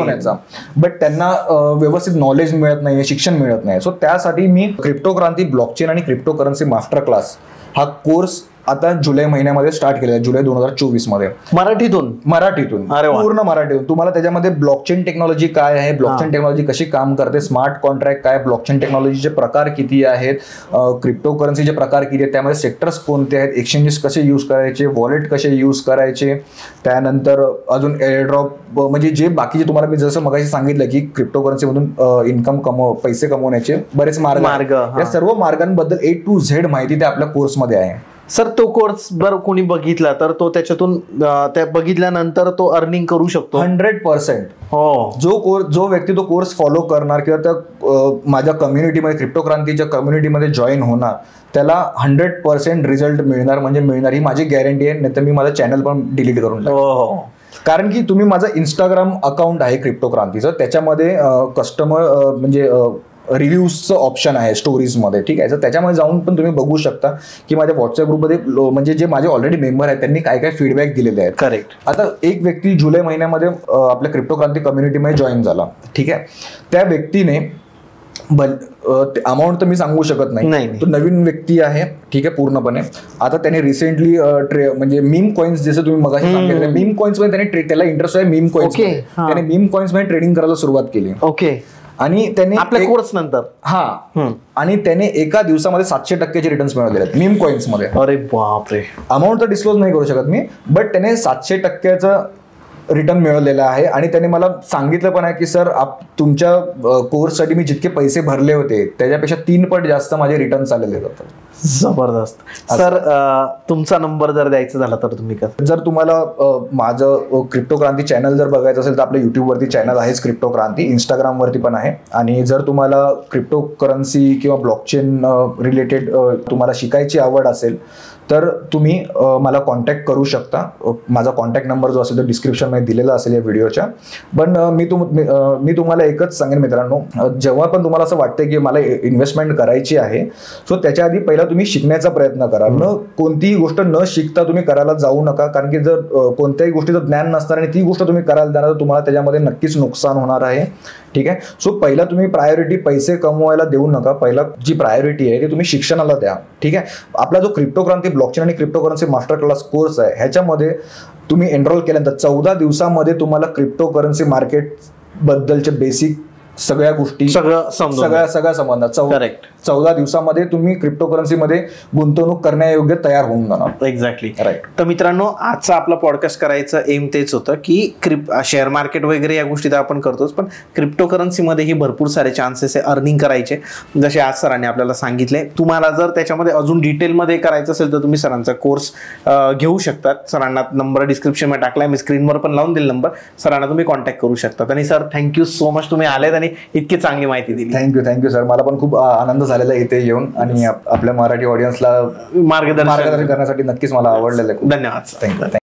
बट त्यांना व्यवस्थित नॉलेज मिळत नाहीये, शिक्षण मिळत नाही. सो त्यासाठी मी क्रिप्टो क्रांती, ब्लॉकचेन आणि क्रिप्टो करन्सी मास्टर क्लास हा कोर्स आता जुलै महिन्यामध्ये स्टार्ट केलेला आहे, जुलै 2024 मध्ये. मराठीतून पूर्ण मराठीतून. तुम्हाला त्याच्यामध्ये ब्लॉकचेन टेक्नॉलॉजी काय आहे, ब्लॉकचेन टेक्नॉलॉजी कशी काम करते, स्मार्ट कॉन्ट्रॅक्ट काय, ब्लॉकचेन टेक्नॉलॉजीचे प्रकार किती आहेत, क्रिप्टो करन्सीचे प्रकार किती आहेत, त्यामध्ये सेक्टर्स कोणते आहेत, एक्सचेंजेस कसे यूज करायचे, वॉलेट कसे यूज करायचे, त्यानंतर अजून एअरड्रॉप, म्हणजे जे बाकीचे तुम्हाला मी जसं मगाशी सांगितलं की क्रिप्टो करन्सीमधून पैसे कमवण्याचे बरेच मार्ग, या सर्व मार्गांबद्दल A to Z माहिती त्या आपल्या कोर्समध्ये आहे. सर तो कोर्स जर कोणी बघितला तर तो त्याच्यातून त्या बघितल्यानंतर तो अर्निंग करू शकतो 100%. हो, जो व्यक्ती तो कोर्स फॉलो करणार किंवा त्या माझ्या कम्युनिटीमध्ये, क्रिप्टो क्रांतीच्या कम्युनिटीमध्ये जॉईन होणार, त्याला 100% रिझल्ट मिळणार, म्हणजे मिळणार, ही माझी गॅरंटी आहे. नाही तर मी माझं चॅनल पण डिलीट करून टाकेन. कारण की तुम्ही माझं इंस्टाग्राम अकाउंट आहे क्रिप्टो क्रांतीचं, त्याच्यामध्ये कस्टमर म्हणजे रिव्ह्यूजचं ऑप्शन आहे स्टोरीजमध्ये. ठीक आहे, तर त्याच्यामध्ये जाऊन पण तुम्ही बघू शकता की माझ्या व्हॉट्सअप ग्रुपमध्ये म्हणजे जे माझे ऑलरेडी मेंबर आहेत त्यांनी काय काय फीडबॅक दिलेले आहेत. करेक्ट. आता एक व्यक्ती जुलै महिन्यामध्ये आपल्या क्रिप्टो क्रांती कम्युनिटीमध्ये जॉईन झाला. ठीक आहे, त्या व्यक्तीने अमाऊंट तर मी सांगू शकत नाही, तो नवीन व्यक्ती आहे. ठीक आहे, पूर्णपणे. आता त्याने रिसेंटली म्हणजे मीम कॉइन्स, जसं तुम्ही मगाशी सांगितलं, मीम कॉइन्स मध्ये त्याला इंटरेस्ट आहे मीम कॉइन्स, त्याने मीम कॉइन्स मध्ये ट्रेडिंग करायला सुरुवात केली. ओके. आणि त्याने आपल्या कोर्स नंतर आणि त्याने एका दिवसामध्ये 700% रिटर्न्स मिळवलेले आहेत मीम कॉइन्स मध्ये. अरे बापरे. अमाऊंट तर डिस्क्लोज नाही करू शकत मी, बट त्याने 700% रिटर्न मिळवलेला आहे. आणि त्याने मला सांगितलं पण आहे की सर तुमच्या कोर्ससाठी मी जितके पैसे भरले होते त्याच्यापेक्षा 3 पट जास्त माझे रिटर्न आलेले जातात. जबरदस्त. सर तुमचा नंबर जर द्यायचा झाला तर तुम्ही कसं? जर तुम्हाला माझं क्रिप्टो क्रांती चॅनल जर बघायचं असेल तर आपलं युट्यूबवरती चॅनल आहेच क्रिप्टो क्रांती, इंस्टाग्रामवरती पण आहे. आणि जर तुम्हाला क्रिप्टो करन्सी किंवा ब्लॉकचेन रिलेटेड तुम्हाला शिकायची आवड असेल तर तुम्ही मला कॉन्टॅक्ट करू शकता. माझा कॉन्टॅक्ट नंबर जो असेल तो डिस्क्रिप्शनमध्ये दिलेला असेल या व्हिडिओच्या. पण मी तुम्हाला एकच सांगेन मित्रांनो, जेव्हा पण तुम्हाला असं वाटतं की मला इन्व्हेस्टमेंट करायची आहे, सो त्याच्या आधी पहिला तुम्ही शिकण्याचा प्रयत्न करा. कोणतीही गोष्ट न शिकता तुम्ही करायला जाऊ नका, कारण की जर कोणत्याही गोष्टीचं ज्ञान नसणार आणि ती गोष्ट तुम्ही करायला जाणार तर तुम्हाला त्याच्यामध्ये नक्कीच नुकसान होणार आहे. ठीक आहे, सो पहिला तुम्ही प्रायोरिटी पैसे कमवायला देऊ नका. पहिला जी प्रायोरिटी आहे ती तुम्ही शिक्षणाला द्या. ठीक आहे, आपला जो क्रिप्टो क्रांती ब्लॉकचेन आणि crypto currency master class course आहे, ह्याच्यामध्ये तुम्ही एनरोल केल्यानंतर 14 दिवसामध्ये तुम्हाला क्रिप्टो करन्सी मार्केट बद्दलचे बेसिक सगळ्या गोष्टी सगळं समजणार. 14 दिवसामध्ये तुम्ही क्रिप्टो करन्सीमध्ये गुंतवणूक करण्यायोग्य तयार होऊन जाणार. एक्झॅक्टली. राईट. तर मित्रांनो, आजचा आपला पॉडकास्ट करायचं एम तेच होतं की शेअर मार्केट वगैरे या गोष्टी तर आपण करतोच, पण क्रिप्टो करन्सीमध्येही भरपूर सारे चान्सेस आहे अर्निंग करायचे, जसे आज सरांनी आपल्याला सांगितले. तुम्हाला जर त्याच्यामध्ये अजून डिटेलमध्ये करायचं असेल तर तुम्ही सरांचा कोर्स घेऊ शकतात. सरांना नंबर डिस्क्रिप्शनमध्ये टाकलाय, मी स्क्रीनवर पण लावून दिला नंबर. सरांना तुम्ही कॉन्टॅक्ट करू शकता. आणि सर थँक्यू सो मच, तुम्ही आलेत आणि इतकी चांगली माहिती दिली. थँक्यू सर, मला पण खूप आनंद झालेलं आहे इथे येऊन आणि आपल्या मराठी ऑडियन्सला मार्गदर्शन करण्यासाठी नक्कीच मला आवडलेलं आहे. धन्यवाद. थँक्यू.